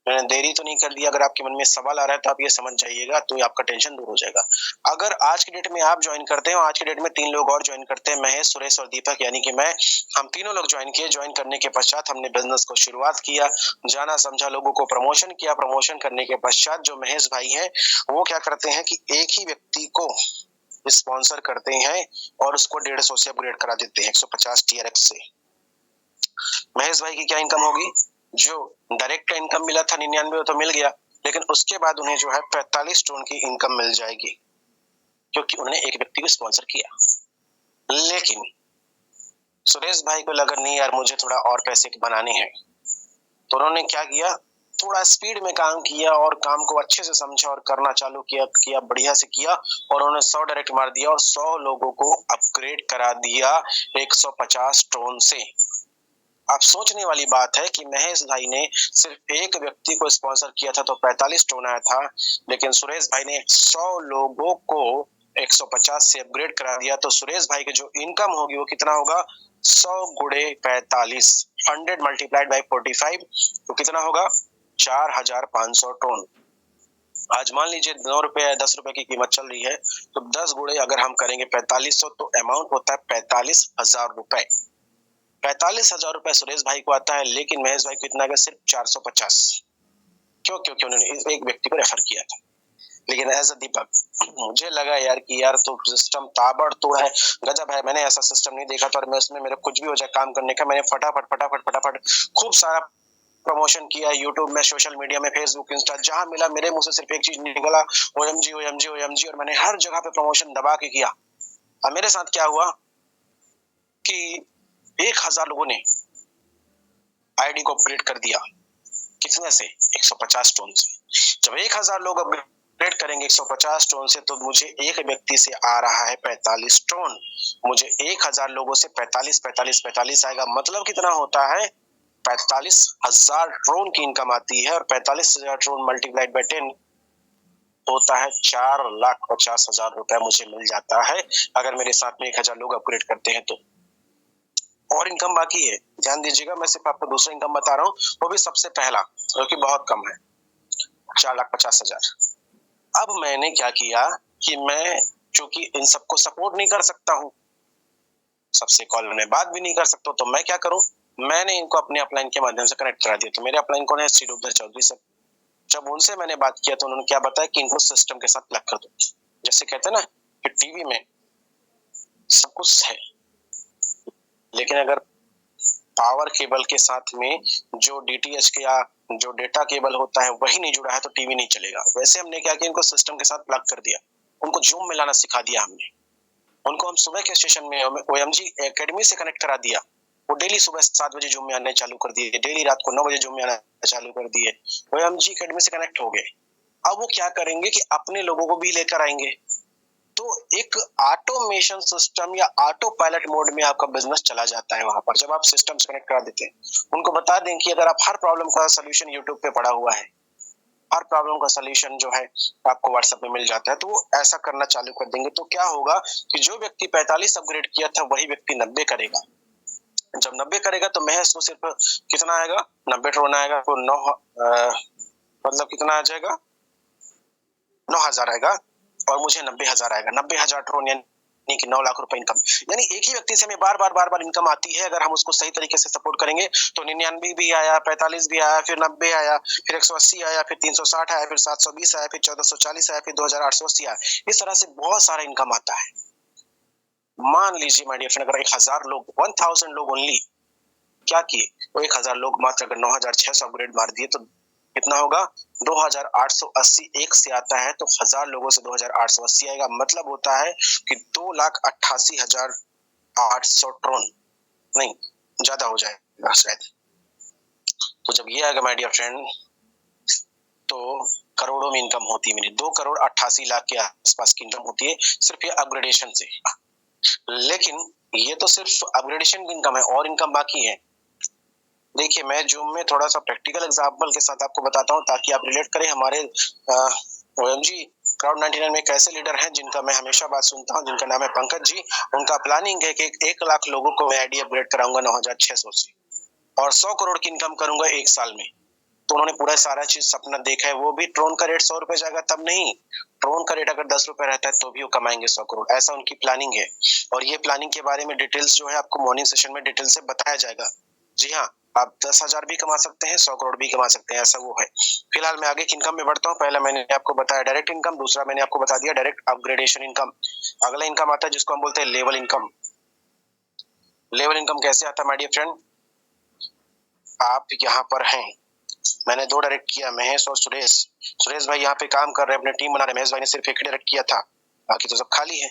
Speaker 1: मैंने देरी तो नहीं कर दी। अगर आपके मन में सवाल आ रहा है तो आप ये समझ जाइएगा, तो आपका टेंशन दूर हो जाएगा। अगर आज की डेट में आप ज्वाइन करते हो, आज की डेट में 3 लोग और ज्वाइन करते हैं, महेश, सुरेश और दीपक यानी कि मैं, हम तीनों लोग ज्वाइन किए। ज्वाइन करने के पश्चात हमने बिजनेस को शुरुआत किया, जाना समझा, लोगों को प्रमोशन किया। प्रमोशन करने के पश्चात जो महेश भाई हैं, वो क्या करते हैं कि एक ही व्यक्ति को स्पॉन्सर करते हैं और उसको 150 से अपग्रेड करा देते हैं 150 TRX से। महेश भाई की क्या इनकम होगी? जो डायरेक्ट का इनकम मिला था 99, तो मिल गया, लेकिन उसके बाद उन्हें जो है 45 टोन की इनकम मिल जाएगी, क्योंकि उन्होंने एक व्यक्ति को स्पॉन्सर किया। लेकिन सुरेश भाई को लगा नहीं यार, मुझे थोड़ा और पैसे बनाने हैं, तो उन्होंने क्या किया, थोड़ा स्पीड में काम किया और काम को अच्छे से समझा और करना चालू किया बढ़िया से किया, और उन्होंने 100 डायरेक्ट मार दिया और 100 लोगों को अपग्रेड करा दिया 150 टोन से। अब सोचने वाली बात है कि महेश भाई ने सिर्फ एक व्यक्ति को स्पॉन्सर किया था तो 45 टोन आया था, लेकिन सुरेश भाई ने 100 लोगों को 150 से अपग्रेड करा दिया, तो सुरेश भाई की जो इनकम होगी वो कितना होगा? 100 गुणे 45, 100 मल्टीप्लाइड बाई 45, तो कितना होगा? 4500 टोन। आज मान लीजिए 9 रुपए या 10 रुपए की कीमत चल रही है, तो 10 गुणे अगर हम करेंगे 4500, तो अमाउंट होता है 45,000 रुपए। 45,000 रुपए सुरेश भाई को आता है, लेकिन महेश भाई को इतना सिर्फ 450। क्यों? क्योंकि उन्होंने एक व्यक्ति को रेफर किया था। लेकिन एज अ दीपक मुझे लगा यार कि यार तो सिस्टम ताबड़तोड़ है, गजब है। मैंने ऐसा सिस्टम नहीं देखा था, और मैं उसमें मेरे कुछ भी हो जाए काम करने का, मैंने फटाफट खूब सारा प्रमोशन किया, यूट्यूब में, सोशल मीडिया में, फेसबुक, इंस्टा, जहां मिला मेरे मुंह से सिर्फ एक चीज निकला, OMG OMG OMG, और मैंने हर जगह पे प्रमोशन दबा के किया। अब मेरे साथ क्या हुआ कि 1000 लोगों ने आईडी को अपग्रेड कर दिया। कितने से? 150 टोन से। जब 1000 लोग अपग्रेड करेंगे 150 टोन से, तो मुझे एक व्यक्ति से आ रहा है 45 टोन। मुझे 1000 लोगों से 45 आएगा, मतलब कितना होता है? 45,000 टोन की इनकम आती है, और 45,000 टोन मल्टीप्लाइड बाय 10 होता है 4,50,000 रुपए मुझे मिल जाता है, अगर मेरे साथ में 1000 लोग अपग्रेड करते हैं तो। और इनकम बाकी है, ध्यान दीजिएगा, मैं सिर्फ आपको दूसरा इनकम बता रहा हूँ, वो भी सबसे पहला, जो कि बहुत कम है, 4,50,000। अब मैंने क्या किया कि मैं चूंकि इन सबको सपोर्ट नहीं कर सकता हूँ, सबसे कॉल में बात भी नहीं कर सकता, तो मैं क्या करूं, मैंने इनको अपने अपलाइन के माध्यम से कनेक्ट करा दिया। तो मेरे अपलाइन कौन है? श्री रूपधर चौधरी सर। जब उनसे मैंने बात किया तो उन्होंने क्या बताया कि इनको सिस्टम के साथ प्लग कर दो। जैसे कहते हैं ना कि टीवी में सब कुछ है, लेकिन अगर पावर केबल के साथ में जो DTH के या जो डेटा केबल होता है वही नहीं जुड़ा है तो टीवी नहीं चलेगा। वैसे हमने क्या किया, इनको सिस्टम के साथ प्लग कर दिया, उनको जूम मिलाना सिखा दिया हमने। उनको हम सुबह के सेशन में OMG एकेडमी से कनेक्ट करा दिया, वो डेली सुबह 7 बजे जूम में आने चालू कर दिए, डेली रात को 9 बजे जूम में आना चालू कर दिए, OMG एकेडमी से कनेक्ट हो गए। अब वो क्या करेंगे कि अपने लोगों को भी लेकर आएंगे, तो एक ऑटोमेशन सिस्टम या ऑटो पायलट मोड में आपका बिजनेस चला जाता है। वहां पर जब आप सिस्टम से कनेक्ट करा देते हैं, उनको बता दें कि अगर आप हर प्रॉब्लम का सोल्यूशन यूट्यूब पे पड़ा हुआ है, हर प्रॉब्लम का सोल्यूशन जो है आपको व्हाट्सएप में मिल जाता है, तो वो ऐसा करना चालू कर देंगे। तो क्या होगा कि जो व्यक्ति 45 अपग्रेड किया था वही व्यक्ति 90 करेगा। जब 90 करेगा तो महज तो सिर्फ कितना आएगा? 90 टोन आएगा, तो 9 मतलब कितना आ जाएगा? 9,000 आएगा, और मुझे 90,000 आएगा। 90,000 टोन यानी कि 9 लाख रुपए इनकम। यानी एक ही व्यक्ति से हमें बार बार इनकम आती है, अगर हम उसको सही तरीके से सपोर्ट करेंगे तो 99 भी आया, 45 भी आया, फिर 90 आया, फिर 180 आया, फिर 360 आया, फिर 720 आया, फिर 1440 आया, फिर 2,880 आया। इस तरह से बहुत सारा इनकम आता है। मान लीजिए माय डियर फ्रेंड, अगर 1000 लोग, 1000 लोग ओनली क्या किए, वो 1000 लोग मात्र अगर 9,600 अपग्रेड मार दिए तो कितना होगा? 2,880 एक से आता है, तो 1000 लोगों से 2,880 आएगा, मतलब होता है कि 2,88,800 टोन, नहीं ज्यादा हो जाएगा शायद। तो जब ये आएगा माय डियर फ्रेंड, तो करोड़ों में इनकम होती है मेरी, 2,88,00,000 के आसपास की इनकम होती है सिर्फ ये अपग्रेडेशन से। लेकिन ये तो सिर्फ अपग्रेडेशन की इनकम है, और इनकम बाकी है। देखिए, मैं जूम में थोड़ा सा प्रैक्टिकल एग्जांपल के साथ आपको बताता हूँ ताकि आप रिलेट करें। हमारे OMG क्राउड 99 में एक ऐसे लीडर हैं जिनका मैं हमेशा बात सुनता हूँ, जिनका नाम है पंकज जी। उनका प्लानिंग है कि 1 लाख लोगों को मैं आईडी अपग्रेड कराऊंगा 9,600 से, और 100 करोड़ की इनकम करूंगा 1 साल में। तो उन्होंने पूरा सारा चीज सपना देखा है। वो भी ट्रोन का रेट 100 रुपए जाएगा तब नहीं, ट्रोन का रेट अगर 10 रुपए रहता है तो भी वो कमाएंगे 100 करोड़। ऐसा उनकी प्लानिंग है। और ये प्लानिंग के बारे में डिटेल्स जो है आपको मॉर्निंग सेशन में डिटेल से बताया जाएगा। जी हाँ, आप 10,000 भी कमा सकते हैं, 100 करोड़ भी कमा सकते हैं, ऐसा वो है। फिलहाल मैं आगे की इनकम में बढ़ता हूँ। पहला मैंने आपको बताया डायरेक्ट इनकम, दूसरा मैंने आपको बता दिया डायरेक्ट अपग्रेडेशन इनकम। अगला इनकम आता है जिसको हम बोलते हैं लेवल इनकम। लेवल इनकम कैसे आता है माय डियर फ्रेंड? आप यहाँ पर हैं, मैंने 2 डायरेक्ट किया, महेश और सुरेश। सुरेश भाई यहाँ पे काम कर रहे हैं, अपने टीम बना रहे हैं। महेश भाई ने सिर्फ एक डायरेक्ट किया था, बाकी तो सब खाली है।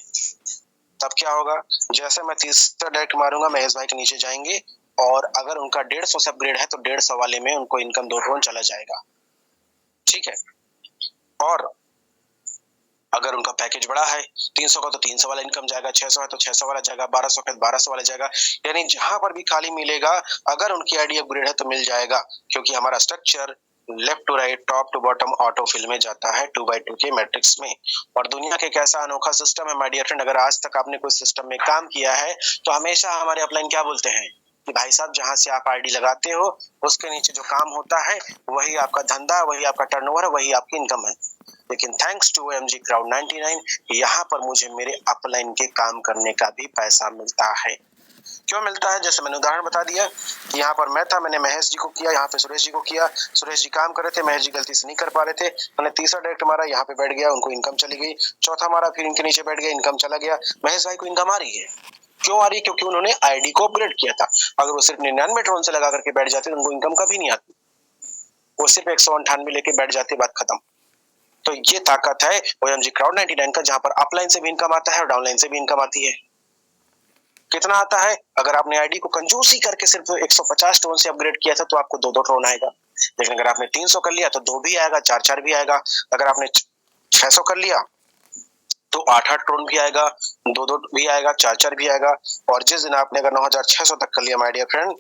Speaker 1: तब क्या होगा, जैसे मैं तीसरा डायरेक्ट मारूंगा महेश भाई के नीचे जाएंगे, और अगर उनका 150 से अपग्रेड है तो 150 वाले में उनको इनकम 2 ट्रोन चला जाएगा। ठीक है। और अगर उनका पैकेज बड़ा है 300 का तो 300 वाला इनकम जाएगा, 600 है तो 600 वाला जाएगा, 1200 का 1200 वाला जाएगा। यानी जहां पर भी खाली मिलेगा, अगर उनकी आईडी अपग्रेड है तो मिल जाएगा, क्योंकि हमारा structure left to right, top to bottom auto fill में जाता है 2x2 के मैट्रिक्स में। और दुनिया के कैसा अनोखा सिस्टम है माय डियर फ्रेंड, अगर आज तक आपने कोई सिस्टम में काम किया है तो हमेशा हमारे अपलाइन क्या बोलते हैं कि भाई साहब जहां से आप आईडी लगाते हो उसके नीचे जो काम होता है वही आपका धंधा, वही आपका टर्नओवर है, वही आपकी इनकम है। लेकिन थैंक्स टू OMG क्राउड 99 यहाँ पर मुझे मेरे अपलाइन के काम करने का भी पैसा मिलता है। क्यों मिलता है? जैसे मैंने उदाहरण बता दिया कि यहाँ पर मैं था, मैंने महेश जी को किया, यहाँ पे सुरेश जी को किया। सुरेश जी काम कर रहे थे, महेश जी गलती से नहीं कर पा रहे थे, मैंने तीसरा डायरेक्ट मारा, यहाँ पे बैठ गया, उनको इनकम चली गई। चौथा मारा, फिर इनके नीचे बैठ गया, इनकम चला गया। महेश भाई को इनकम आ रही है। क्यों आ रही है? क्योंकि उन्होंने आईडी को अपग्रेड किया था। अगर वो सिर्फ 99 ट्रोन से लगा करके बैठ जाते तो उनको इनकम कभी नहीं आती। वो सिर्फ 198 लेके बैठ जाते, बात खत्म। तो ये ताकत है OMG क्राउड 99 का, जहां पर अपलाइन से भी इनकम आता है और डाउनलाइन से भी इनकम आती है। कितना आता है? अगर आपने आईडी को कंजूसी करके सिर्फ 150 ट्रोन से अपग्रेड किया था तो आपको 2-2 ट्रोन आएगा। लेकिन अगर आपने 300 कर लिया तो 2 भी आएगा, 4-4 भी आएगा। अगर आपने 600 कर लिया तो 8-8 ट्रोन भी आएगा, 2-2 भी आएगा, 4-4 भी आएगा। और जिस दिन आपने अगर 9600 तक कर लिया माय डियर फ्रेंड,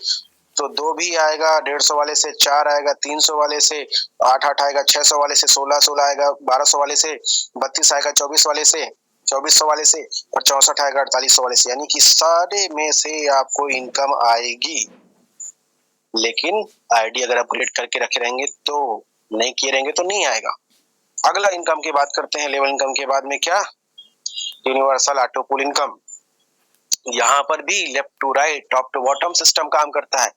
Speaker 1: तो 2 भी आएगा, 150 वाले से 4 आएगा, 300 वाले से 8-8 आएगा, 600 वाले से 16-16 आएगा, 1200 वाले से 32 आएगा, 24 वाले से 2400 वाले से, और 64 आएगा 4800 वाले से। यानी कि सारे में से आपको इनकम आएगी। लेकिन आईडी अगर अपग्रेड करके रखे रहेंगे तो, नहीं किए रहेंगे तो नहीं आएगा। अगला इनकम की बात करते हैं, लेवल इनकम के बाद में क्या, यूनिवर्सल ऑटो पूल इनकम। यहाँ पर भी left to right, top to bottom system काम करता है।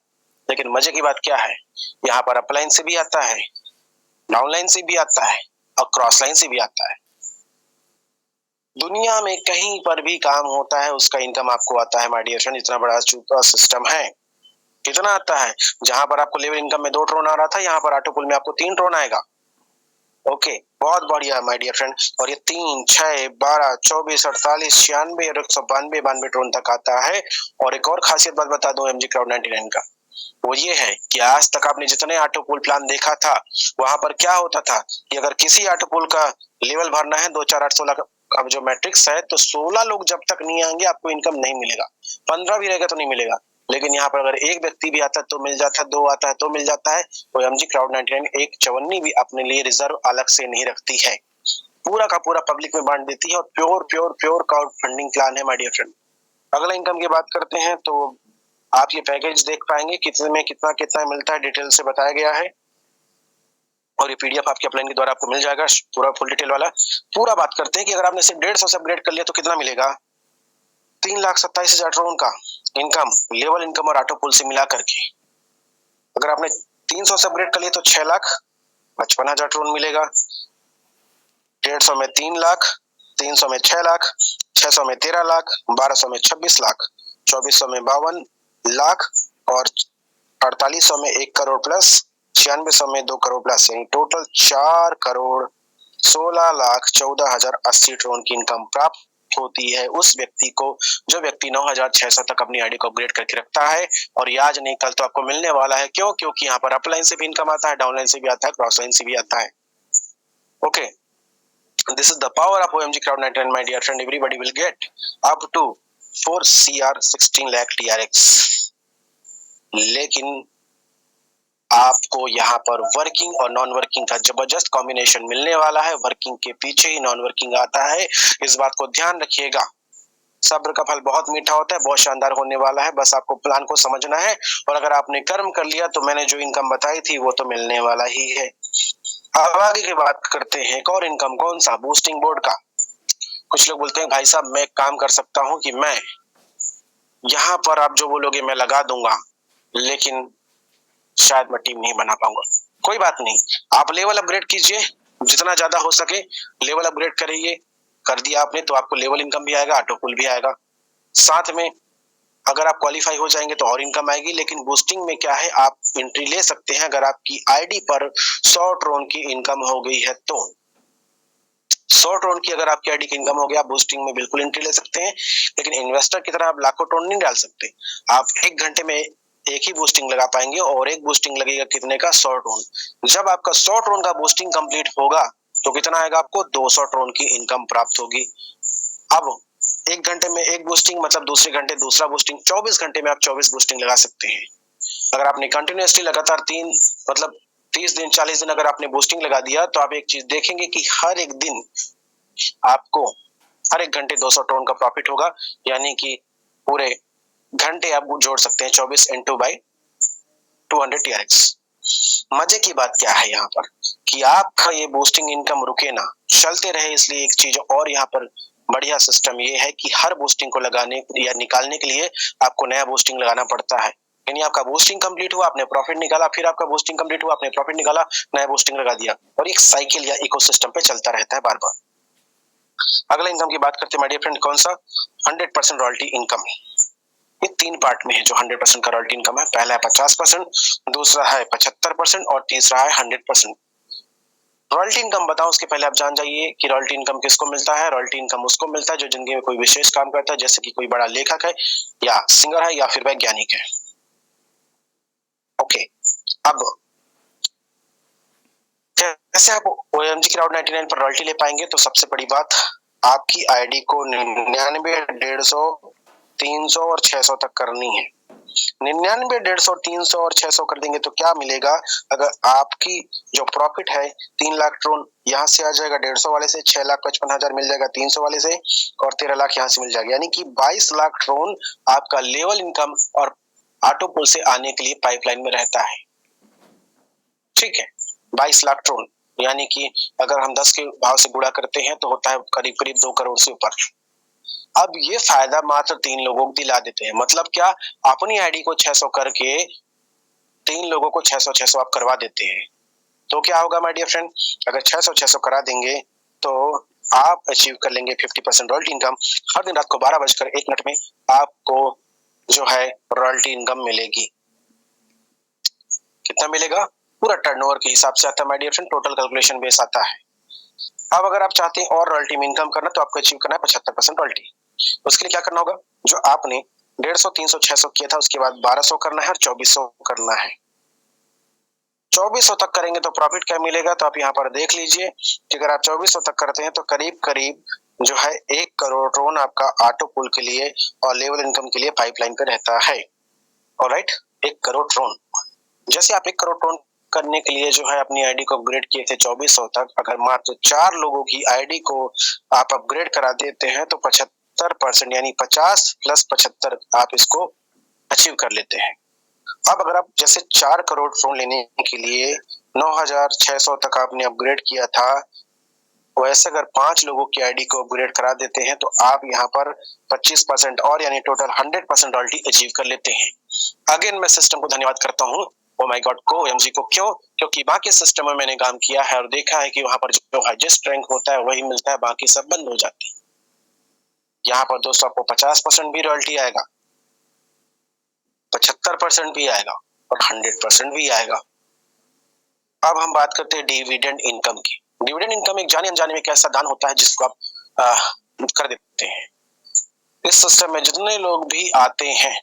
Speaker 1: लेकिन मजे की बात क्या है, यहाँ पर अपलाइन से भी आता है, डाउनलाइन से भी आता है और क्रॉस लाइन से भी आता है। दुनिया में कहीं पर भी काम होता है उसका इनकम आपको आता है माय डियर फ्रेंड। इतना बड़ा चूका सिस्टम है। कितना आता है? जहां पर आपको लेवल इनकम में 2 ट्रोन आ रहा था, यहाँ पर ऑटो पूल में आपको 3 ट्रोन आएगा। ओके, बहुत बढ़िया माय डियर फ्रेंड। और ये 3, 6, 12, 24, 48, 96 और 192, 92 ट्रोन तक आता है। और एक और खासियत बात बता दूं OMG क्राउड 99 का, वो ये है कि आज तक आपने जितने ऑटो पूल प्लान देखा था वहां पर क्या होता था कि अगर किसी ऑटो पूल का लेवल भरना है 2, 4, 8, 16 का जो मैट्रिक्स है, तो 16 लोग जब तक नहीं आएंगे आपको इनकम नहीं मिलेगा। 15 भी रहेगा तो नहीं मिलेगा। लेकिन यहाँ पर अगर एक व्यक्ति भी आता है तो मिल जाता है, 2 आता है तो मिल जाता है। तो OMG क्राउड 99 एक चवन्नी भी अपने लिए रिजर्व अलग से नहीं रखती है, पूरा का पूरा पब्लिक में बांट देती है। और pure pure pure crowd funding plan है माय डियर फ्रेंड। अगला इनकम की बात करते हैं, तो आप ये पैकेज देख पाएंगे कितने में कितना कितना मिलता है, डिटेल से बताया गया है। और ये PDF आपके अपलाइन के द्वारा आपको मिल जाएगा, पूरा फुल डिटेल वाला। पूरा बात करते हैं कि अगर आपने सिर्फ 150 से अपग्रेड कर लिया तो कितना मिलेगा। 3,27,000 ट्रोन का इनकम, लेवल इनकम और ऑटो पूल से मिला करके। अगर आपने 300 से अपग्रेड कर लिया तो 6,55,000 ट्रोन मिलेगा। 150 में 3 लाख, 300 में 6 लाख, 600 में 13 लाख, 1200 में 26 लाख, 2400 में 52 लाख, और 4800 में 1 करोड़ प्लस, 9600 में 2 करोड़ प्लस, यानी टोटल 4 करोड़ 16 लाख 14,080 ट्रोन की इनकम प्राप्त होती है उस व्यक्ति को, जो व्यक्ति 9,600 तक अपनी आईडी को अपग्रेड करके रखता है। और ये आज नहीं कल तो आपको मिलने वाला है। क्यों? क्योंकि यहाँ पर अपलाइन से भी इनकम आता है, डाउनलाइन से भी आता है, क्रॉस लाइन से भी आता है। Okay, this is the power of OMG crowd 99 my dear friend. Everybody will get up to 4 CR 16 lakh TRX। लेकिन आपको यहाँ पर वर्किंग और नॉन वर्किंग का जबरदस्त कॉम्बिनेशन मिलने वाला है। वर्किंग के पीछे ही नॉन वर्किंग आता है, इस बात को ध्यान रखिएगा। सब्र का फल बहुत मीठा होता है, बहुत शानदार होने वाला है, बस आपको प्लान को समझना है और अगर आपने कर्म कर लिया तो मैंने जो इनकम बताई थी वो तो मिलने वाला ही है। अब आगे की बात करते हैं, एक और इनकम, कौन सा? बूस्टिंग बोर्ड का। कुछ लोग बोलते हैं भाई साहब मैं एक काम कर सकता हूँ कि मैं यहाँ पर आप जो बोलोगे मैं लगा दूंगा, लेकिन शायद मैं टीम नहीं बना पाऊंगा। कोई बात नहीं, आप लेवल अपग्रेड कीजिए, जितना ज्यादा हो सके लेवल अपग्रेड करिए। कर दिया आपने तो आपको लेवल इनकम भी आएगा, ऑटो पुल भी आएगा। साथ में अगर आप क्वालिफाई हो जाएंगे तो और इनकम आएगी। लेकिन बूस्टिंग में क्या है, आप एंट्री ले सकते हैं अगर आपकी आईडी पर 100 ट्रोन की इनकम हो गई है तो। 100 ट्रोन की अगर आपकी आईडी की इनकम हो गया, आप बूस्टिंग में बिल्कुल एंट्री ले सकते हैं। लेकिन इन्वेस्टर की तरह आप लाखों ट्रोन नहीं डाल सकते। आप 1 घंटे में एक ही बूस्टिंग लगा पाएंगे और एक बूस्टिंग लगेगा कितने का? 100 ट्रोन। जब आपका 100 ट्रोन का बूस्टिंग कंप्लीट होगा तो कितना आएगा आपको? 200 ट्रोन की इनकम प्राप्त होगी। अब 1 घंटे में एक बूस्टिंग, मतलब दूसरे घंटे दूसरा बूस्टिंग, 24 घंटे में आप 24 बूस्टिंग लगा सकते हैं। अगर आपने कंटिन्यूअसली लगातार 30 दिन 40 दिन अगर आपने बूस्टिंग लगा दिया तो आप एक चीज देखेंगे कि हर एक दिन आपको हर एक घंटे 200 टोन का प्रॉफिट होगा, यानी कि पूरे घंटे आप जोड़ सकते हैं 24 इंटू बाई 200 TRX। मजे की बात क्या है यहाँ पर कि आपका ये बूस्टिंग इनकम रुके ना, चलते रहे। इसलिए एक चीज और यहाँ पर बढ़िया सिस्टम ये है कि हर बूस्टिंग को लगाने या निकालने के लिए आपको नया बूस्टिंग लगाना पड़ता है। यानी आपका बूस्टिंग कंप्लीट हुआ, आपने प्रॉफिट निकाला, फिर आपका बूस्टिंग कंप्लीट हुआ, आपने प्रॉफिट निकाला, नया बूस्टिंग लगा दिया, और एक साइकिल या इकोसिस्टम पे चलता रहता है बार बार। अगला इनकम की बात करते हैं माय डियर फ्रेंड, कौन सा? 100% रॉयल्टी इनकम। ये 3 पार्ट में है जो 100% का रॉयल्टी इनकम है। पहला है 50%, दूसरा है 75% और तीसरा है 100%। रॉयल्टी इनकम बताओ उसके पहले आप जान जाइए कि रॉयल्टी इनकम किसको मिलता है। रॉयल्टी इनकम उसको मिलता है जो जिंदगी में कोई विशेष काम करता है, जैसे कि कोई बड़ा लेखक है या सिंगर है या फिर वैज्ञानिक है। ओके, अब कैसे आप OMG क्राउड 99 पर रॉयल्टी ले पाएंगे? तो सबसे बड़ी बात, आपकी आईडी को 99, 150, 300 और 600 तक करनी है। 99, 150, 300 और 600 कर देंगे तो क्या मिलेगा? अगर आपकी जो प्रॉफिट है 3 लाख ट्रोन यहाँ से आ जाएगा 150 वाले से, 6,55,000 मिल जाएगा 300 वाले से, और 13 लाख यहाँ से मिल जाएगा। यानी कि 22 लाख ट्रोन आपका लेवल इनकम और ऑटो पुल से आने के लिए पाइपलाइन में रहता है। ठीक है, 22 लाख ट्रोन, यानी कि अगर हम 10 के भाव से गुणा करते हैं तो होता है करीब करीब 2 करोड़ से ऊपर। अब ये फायदा मात्र 3 लोगों को दिला देते हैं। मतलब क्या? अपनी आईडी को 600 करके 3 लोगों को 600 आप करवा देते हैं तो क्या होगा माय डियर फ्रेंड? अगर 600 करा देंगे तो आप अचीव कर लेंगे 50% रॉयल्टी इनकम। हर दिन रात को 12:01 में आपको जो है रॉयल्टी इनकम मिलेगी। कितना मिलेगा? पूरा टर्नओवर के हिसाब से आता है my dear friend, total calculation base आता है। अब अगर आप चाहते हैं और रॉयल्टी में इनकम करना तो आपको अचीव करना है 75% रॉयल्टी। उसके लिए क्या करना होगा? जो आपने 150, 300, 600 किया था उसके बाद 1200 करना है और 2400 करना है। 2400 तक करेंगे तो प्रॉफिट क्या मिलेगा? तो आप यहाँ पर देख लीजिए कि अगर आप 2400 तक करते हैं तो करीब करीब जो है 1 करोड़ ट्रोन आपका ऑटो पुल के लिए और लेवल इनकम के लिए पाइपलाइन पे रहता है। Alright, 1 crore Tron. जैसे आप 1 करोड़ ट्रोन करने के लिए जो है अपनी आईडी को अपग्रेड किए थे 2400 तक, अगर मात्र 4 लोगों की आईडी को आप अपग्रेड करा देते हैं तो 75% यानी 50 प्लस 75 आप इसको अचीव कर लेते हैं। अब अगर आप जैसे 4 करोड़ फोन लेने के लिए 9600 तक आपने अपग्रेड किया था, वैसे अगर 5 लोगों की आईडी को अपग्रेड करा देते हैं तो आप यहाँ पर 25% और यानी टोटल 100% रॉयल्टी अचीव कर लेते हैं। अगेन मैं सिस्टम को धन्यवाद करता हूँ ओ माय गॉड को, OMG को। क्यों? क्योंकि बाकी सिस्टम में मैंने काम किया है और देखा है कि वहां पर जो हाईएस्ट रैंक होता है वही मिलता है, बाकी सब बंद हो जाती है। यहाँ पर दोस्तों आपको 50% भी रॉयल्टी आएगा, 75% भी आएगा और 100% भी आएगा। अब हम बात करते हैं डिविडेंड इनकम की। डिविडेंड इनकम एक जाने अनजाने में एक ऐसा दान होता है जिसको आप कर देते हैं। इस सिस्टम में जितने लोग भी आते हैं,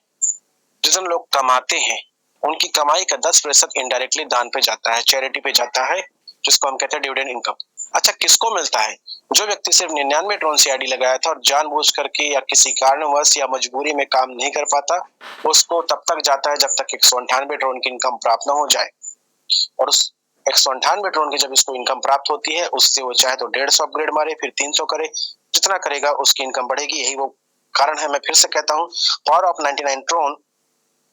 Speaker 1: जितने लोग कमाते हैं, उनकी कमाई का 10% इनडायरेक्टली दान पे जाता है, चैरिटी पे जाता है, जिसको हम कहते हैं डिविडेंड इनकम। अच्छा, किसको मिलता है? जो व्यक्ति सिर्फ 99 ट्रोन से आईडी लगाया था और जानबूझ करके या किसी कारणवश या मजबूरी में काम नहीं कर पाता, उसको तब तक जाता है जब तक 198 ट्रोन की इनकम प्राप्त न हो जाए। और उस 198 ट्रोन की जब इसको इनकम प्राप्त होती है, उससे वो चाहे तो 150 अपग्रेड मारे, फिर 300 करे, जितना करेगा उसकी इनकम बढ़ेगी। यही वो कारण है, मैं फिर से कहता हूँ, पावर ऑफ 99 ट्रोन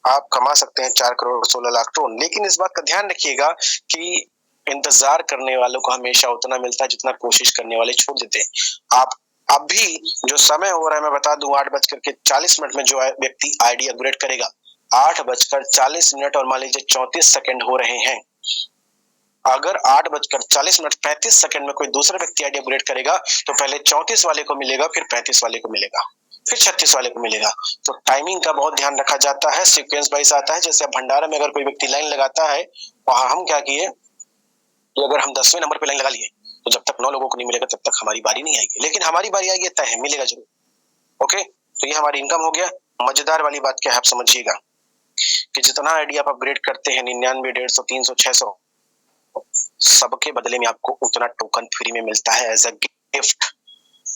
Speaker 1: आप कमा सकते हैं 4 करोड़ 16 लाख ट्रोन। लेकिन इस बात का ध्यान रखिएगा कि इंतजार करने वालों को हमेशा उतना मिलता है जितना कोशिश करने वाले छोड़ देते हैं। आप अभी जो समय हो रहा है, मैं बता दूं, 8:40 में जो व्यक्ति आईडी अपग्रेड करेगा, 8:40 और मान लीजिए 34 सेकंड हो रहे हैं। अगर 8:40 35 में कोई दूसरा व्यक्ति आईडी अपग्रेड करेगा तो पहले 34 वाले को मिलेगा, फिर 35 वाले को मिलेगा, फिर 36 वाले को मिलेगा। तो टाइमिंग का बहुत ध्यान रखा जाता है, सीक्वेंस वाइज आता है। जैसे भंडारा में अगर कोई व्यक्ति लाइन लगाता है, वहां हम क्या किए कि अगर हम 10वें नंबर पे लाइन लगा लिए तो जब तक 9 लोगों को नहीं मिलेगा तब तक हमारी बारी नहीं आएगी, लेकिन हमारी बारी आएगी तय है, मिलेगा जरूर। ओके, तो ये हमारी इनकम हो गया। मजेदार वाली बात क्या है आप समझिएगा कि जितना आईडी आप अपग्रेड करते हैं 99, 150, 300, 600, सबके बदले में आपको उतना टोकन फ्री में मिलता है as a gift,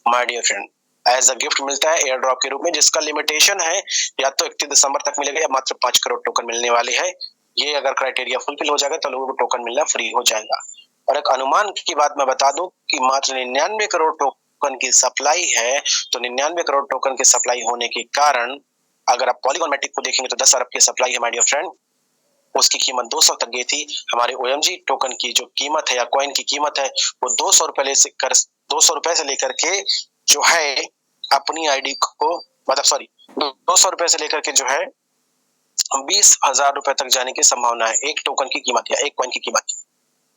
Speaker 1: my dear friend. As a gift मिलता है एयर ड्रॉप के रूप में, जिसका लिमिटेशन है या तो 31 दिसंबर तक मिलेगा या मात्र 5 करोड़ टोकन मिलने वाले हैं। ये अगर क्राइटेरिया फुलफिल हो जाएगा तो लोगों को टोकन मिलना फ्री हो जाएगा। और एक अनुमान की बात मैं बता दूं कि मात्र 99 करोड़ टोकन की सप्लाई है, तो 99 करोड़ टोकन की सप्लाई होने के कारण अगर आप पॉलीगॉन मैट्रिक को देखेंगे तो 10 अरब की सप्लाई है माय डियर फ्रेंड। उसकी कीमत 200 तक गई थी। हमारे OMG टोकन की जो कीमत है या कॉइन की कीमत है वो 200 रुपए से लेकर के जो है अपनी आईडी को, मतलब सॉरी 200 रुपए से लेकर के जो है 20,000 रुपए तक जाने की संभावना है एक टोकन की कीमत या एक कॉइन की कीमत।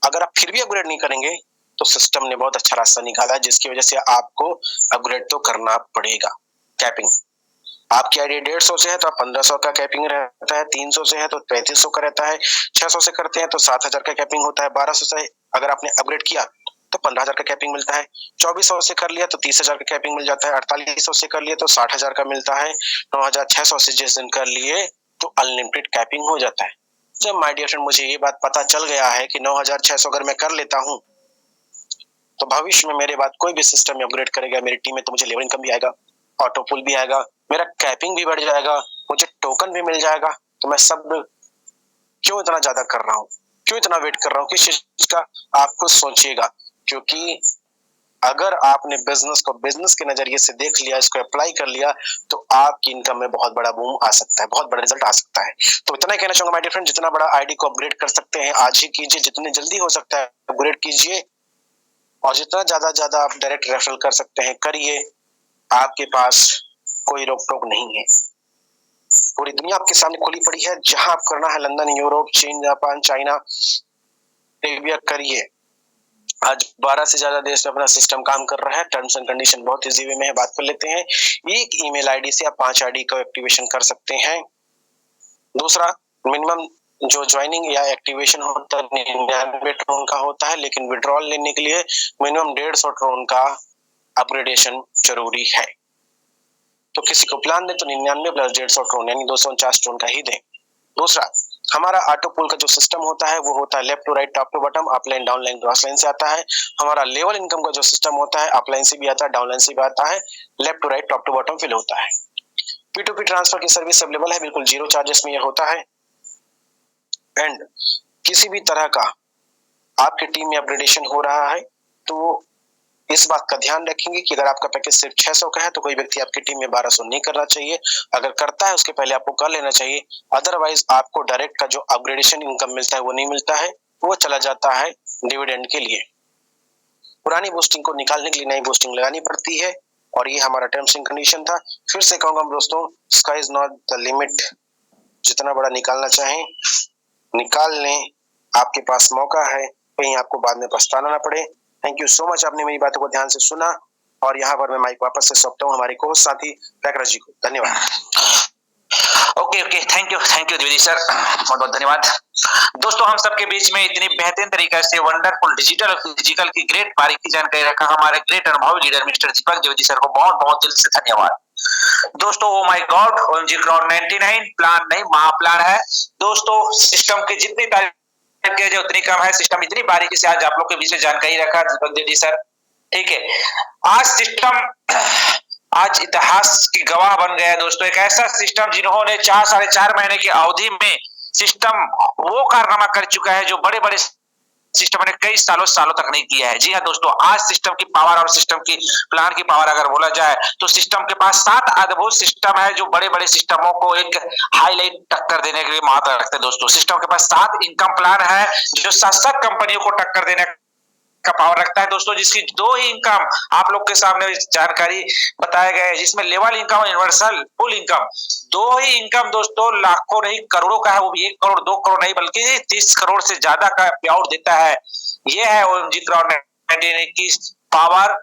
Speaker 1: अगर आप फिर भी अपग्रेड नहीं करेंगे तो सिस्टम ने बहुत अच्छा रास्ता निकाला है, जिसकी वजह से आपको अपग्रेड तो करना पड़ेगा। कैपिंग आपकी आईडी 150 से है तो आप 1500 का कैपिंग रहता है, 300 से है तो 3500 का रहता है, 600 से करते हैं तो 7000 का कैपिंग होता है, 1200 से अगर आपने अपग्रेड किया तो 15,000 का कैपिंग मिलता है, 2400 से कर लिया तो 30,000 का कैपिंग मिल जाता है, 4800 से कर लिया तो 60,000 का मिलता है, 9600 से जिस दिन कर लिए तो अनलिमिटेड कैपिंग हो जाता है। जब माय डियर फ्रेंड मुझे ये बात पता चल गया है कि 9600 अगर मैं कर लेता हूँ तो भविष्य में मेरे बाद कोई भी सिस्टम में अपग्रेड करेगा मेरी टीम में तो मुझे लेवल इनकम भी आएगा, ऑटो पुल भी आएगा, मेरा कैपिंग भी बढ़ जाएगा, मुझे टोकन भी मिल जाएगा, तो मैं सब क्यों इतना ज्यादा कर रहा हूँ, क्यों इतना वेट कर रहा हूँ, किस चीज का आप खुद सोचिएगा। क्योंकि अगर आपने बिजनेस को बिजनेस के नजरिए से देख लिया, इसको अप्लाई कर लिया, तो आपकी इनकम में बहुत बड़ा बूम आ सकता है, बहुत बड़ा रिजल्ट आ सकता है। तो इतना ही कहना चाहूंगा माय डियर फ्रेंड, जितना बड़ा आईडी को अपग्रेड कर सकते हैं आज ही कीजिए, जितनी जल्दी हो सकता है अपग्रेड कीजिए, और जितना ज्यादा आप डायरेक्ट रेफरल कर सकते हैं करिए। आपके पास कोई रोक टोक नहीं है, पूरी दुनिया आपके सामने खुली पड़ी है। जहां आप करना है, लंदन, यूरोप, चीन, जापान, चाइना, करिए। आज 12 से ज्यादा देश में अपना सिस्टम काम कर रहा है। टर्म्स एंड कंडीशन बहुत इजी वे में है, बात कर लेते हैं। एक ईमेल आईडी से आप 5 आईडी का एक्टिवेशन कर सकते हैं। दूसरा, मिनिमम जो ज्वाइनिंग या एक्टिवेशन होता है 99 ट्रोन का होता है, लेकिन विड्रॉल लेने के लिए मिनिमम 150 ट्रोन का अपग्रेडेशन जरूरी है। तो किसी को प्लान दे तो 99 प्लस 150 ट्रोन यानी 249 ट्रोन का ही दें। दूसरा, हमारा ऑटो पुल का जो सिस्टम होता है वो होता है left to right, top to bottom, upline, downline, cross line से आता है। हमारा लेवल इनकम का जो सिस्टम होता है अपलाइन से भी आता है, डाउनलाइन से भी आता है, left to right, top to bottom fill होता है। P2P ट्रांसफर की सर्विस अवेलेबल है, बिल्कुल 0 चार्जेस में ये होता है। एंड किसी भी तरह का आपकी टीम में अपग्रेडेशन हो रहा है तो इस बात का ध्यान रखेंगे कि अगर आपका पैकेज सिर्फ 600 का है तो कोई व्यक्ति आपकी टीम में 1200 नहीं करना चाहिए। अगर करता है उसके पहले आपको कर लेना चाहिए, अदरवाइज आपको डायरेक्ट का जो अपग्रेडेशन इनकम मिलता है वो नहीं मिलता है, वो चला जाता है डिविडेंड के लिए। पुरानी बूस्टिंग को निकालने के लिए नई बूस्टिंग लगानी पड़ती है, और ये हमारा टर्म्स एंड कंडीशन था। फिर से कहूंगा दोस्तों, sky is not the limit, जितना बड़ा निकालना चाहें निकाल लें, आपके पास मौका है, कहीं आपको बाद में पछताना ना पड़े। थैंक यू सो मच, आपने मेरी बातों को ध्यान से सुना, और यहाँ पर मैं माइक वापस से सौंपता हूँ हमारे को साथी पैकराज जी को। धन्यवाद।
Speaker 2: Okay, thank you Dwivedi sir, बहुत बहुत धन्यवाद। दोस्तों, हम सबके बीच में इतनी बेहतरीन तरीके से वंडरफुल डिजिटल और फिजिकल की ग्रेट बारीकी जानकारी रखा हमारे ग्रेट अनुभवी लीडर मिस्टर दीपक द्विवेदी सर को बहुत बहुत दिल से धन्यवाद। दोस्तों, oh my God, OMG crowd 99 plan नहीं महाप्लान है। दोस्तों, सिस्टम के जितनी तारीफ किया जाए उतनी कम है। सिस्टम इतनी बारीकी से आज आप लोग के बीच में जानकारी रखा दीपक द्विवेदी सर, ठीक है। आज सिस्टम आज इतिहास की गवाह बन गया दोस्तों। एक ऐसा सिस्टम जिन्होंने 4 साढ़े 4 महीने की अवधि में सिस्टम वो कारनामा कर चुका है जो बड़े बड़े सिस्टम ने कई सालों तक नहीं किया है। जी हाँ दोस्तों, आज सिस्टम की पावर और सिस्टम की प्लान की पावर अगर बोला जाए तो सिस्टम के पास 7 अद्भुत सिस्टम है जो बड़े-बड़े सिस्टमों को एक हाईलाइट टक्कर देने के लिए महारत रखते हैं दोस्तों। सिस्टम के पास 7 इनकम प्लान है जो 7-7 कंपनियों को टक्कर देने का पावर रखता है दोस्तों, जिसकी 2 ही इनकम आप लोग के सामने जानकारी बताया गया है, जिसमें लेवल इनकम और यूनिवर्सल फुल इनकम। 2 ही इनकम दोस्तों लाखों नहीं करोड़ों का है, वो भी 1 करोड़ 2 करोड़ नहीं बल्कि 30 करोड़ से ज्यादा का पेआउट देता है। ये है ओएमजी क्राउड 99 की पावर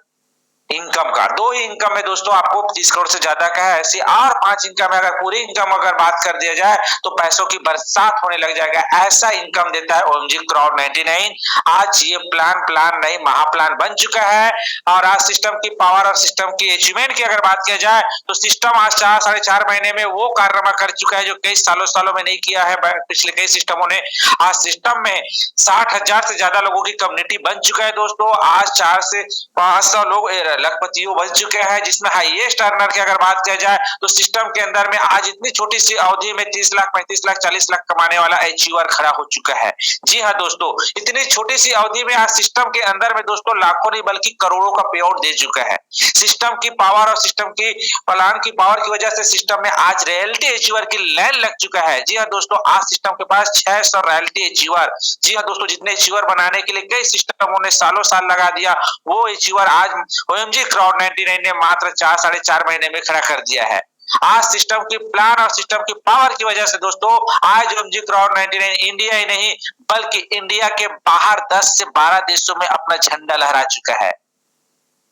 Speaker 2: इनकम का। 2 ही इनकम में दोस्तों आपको 30 करोड़ से ज्यादा का है। ऐसी और 5 इनकम है, अगर पूरी इनकम अगर बात कर दिया जाए तो पैसों की बरसात होने लग जाएगा। ऐसा इनकम देता है ओएमजी क्राउड 99। आज ये प्लान नहीं महाप्लान बन चुका है। और आज सिस्टम की पावर और सिस्टम की अचीवमेंट की अगर बात किया जाए तो सिस्टम आज 4 साढ़े 4 महीने में वो कारनामा कर चुका है जो कई सालों में नहीं किया है पिछले कई सिस्टमों ने। आज सिस्टम में 60,000 से ज्यादा लोगों की कम्युनिटी बन चुका है दोस्तों। आज 4 से 500 लोग लखपतियों बन चुके हैं, जिसमें हाईएस्ट अर्नर की अगर बात किया जाए तो सिस्टम के अंदर में आज इतनी छोटी सी अवधि में 30 लाख 35 लाख 40 लाख कमाने वाला अचीवर खड़ा हो चुका है। जी हाँ दोस्तों, इतनी छोटी सी अवधि में आज सिस्टम के अंदर में दोस्तों लाखों नहीं बल्कि करोड़ों का पे आउट दे चुका है। सिस्टम की पावर और सिस्टम की प्लान की पावर की वजह से सिस्टम में आज रॉयल्टी अचीवर की लाइन लग चुका है। जी हाँ दोस्तों, आज सिस्टम के पास 600 रॉयल्टी अचीवर। जी हाँ दोस्तों, जितने अचीवर बनाने के लिए कई सिस्टमों ने सालों साल लगा दिया, वो अचीवर आज ओएमजी क्राउड 99 ने मात्र 4 साढ़े 4 महीने में खड़ा कर दिया है। आज सिस्टम की प्लान और सिस्टम की पावर की वजह से दोस्तों आज ओएमजी क्राउड 99 इंडिया ही नहीं बल्कि इंडिया के बाहर 10 से 12 देशों में अपना झंडा लहरा चुका है।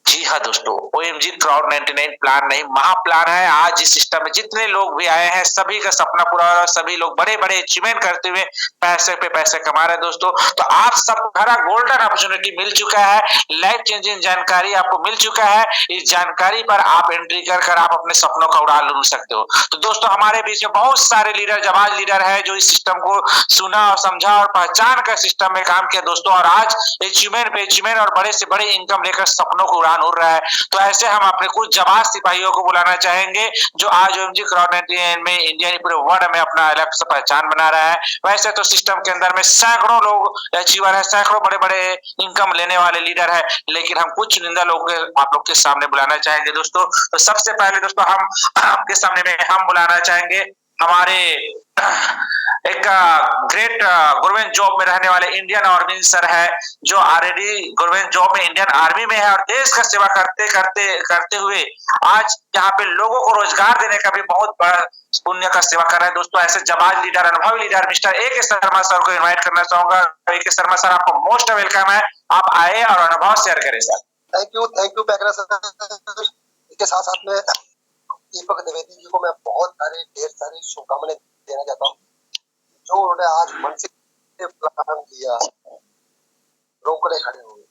Speaker 2: जी हाँ दोस्तों, ओएमजी क्राउड 99 प्लान नहीं महाप्लान है। आज इस सिस्टम में जितने लोग भी आए हैं सभी का सपना पूरा हो रहा है, सभी लोग बड़े-बड़े अचीवमेंट करते हुए पैसे पे पैसे कमा रहे हैं दोस्तों। तो आप सब हरा गोल्डन अपॉर्चुनिटी मिल चुका है, लाइफ चेंजिंग जानकारी आपको मिल चुका है। इस जानकारी पर आप एंट्री कर आप अपने सपनों का उड़ान लूट सकते हो। तो दोस्तों हमारे बीच में बहुत सारे लीडर जाबाज लीडर है जो इस सिस्टम को सुना और समझा और पहचान कर सिस्टम में काम किया दोस्तों, और आज अचीवमेंट पे अचीवमेंट और बड़े से बड़े इनकम लेकर सपनों को उड़ान उड़ रहा है। तो ऐसे हम अपने कुछ जाबाज सिपाहियों को बुलाना चाहेंगे जो आज ओएमजी क्राउड 99 में इंडिया नहीं पूरे वर्ल्ड में अपना अलग से पहचान बना रहा है। वैसे तो सिस्टम के अंदर में सैकड़ों लोग अचीवर है, सैकड़ों बड़े बड़े इनकम लेने वाले लीडर है, लेकिन हम कुछ चुनिंदा लोग आप लोग के सामने बुलाना चाहेंगे दोस्तों। तो सबसे पहले दोस्तों हम आपके सामने में हम बुलाना चाहेंगे हमारे एक ग्रेट गवर्नमेंट जॉब में रहने वाले इंडियन आर्मी सर है जो ऑलरेडी गवर्नमेंट जॉब में इंडियन आर्मी में है और देश का सेवा करते करते करते हुए आज यहाँ पे लोगों को रोजगार देने का भी बहुत बड़ा पुण्य का सेवा कर रहे हैं दोस्तों। ऐसे जाबाज लीडर अनुभवी लीडर मिस्टर ए के शर्मा सर को इनवाइट करना चाहूंगा। ए के शर्मा सर आपको मोस्ट वेलकम है, आप आए और अनुभव शेयर करें sir.
Speaker 3: Thank you Paikra sir. इसके साथ साथ में दीपक द्विवेदी जी को मैं ढेर सारी शुभकामनाएं देना चाहता हूँ जो उन्होंने आज मन से प्लान किया, रोकड़े खड़े हुए।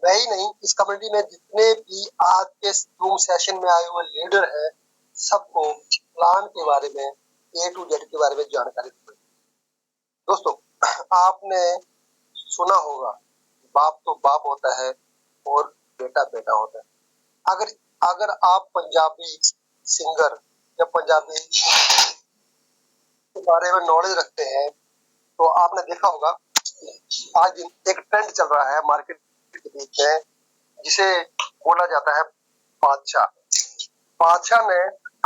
Speaker 3: मैं ही नहीं, इस कमेटी में जितने भी आज के जूम सेशन में आए हुए लीडर हैं सबको प्लान के बारे में A to Z के बारे में जानकारी दी। दोस्तों आपने सुना होगा बाप तो बाप होता है और बेटा बेटा होता है। अगर आप पंजाबी सिंगर या पंजाबी के बारे में नॉलेज रखते हैं तो आपने देखा होगा आज एक ट्रेंड चल रहा है मार्केट के बीच में जिसे बोला जाता है बादशाह। बादशाह ने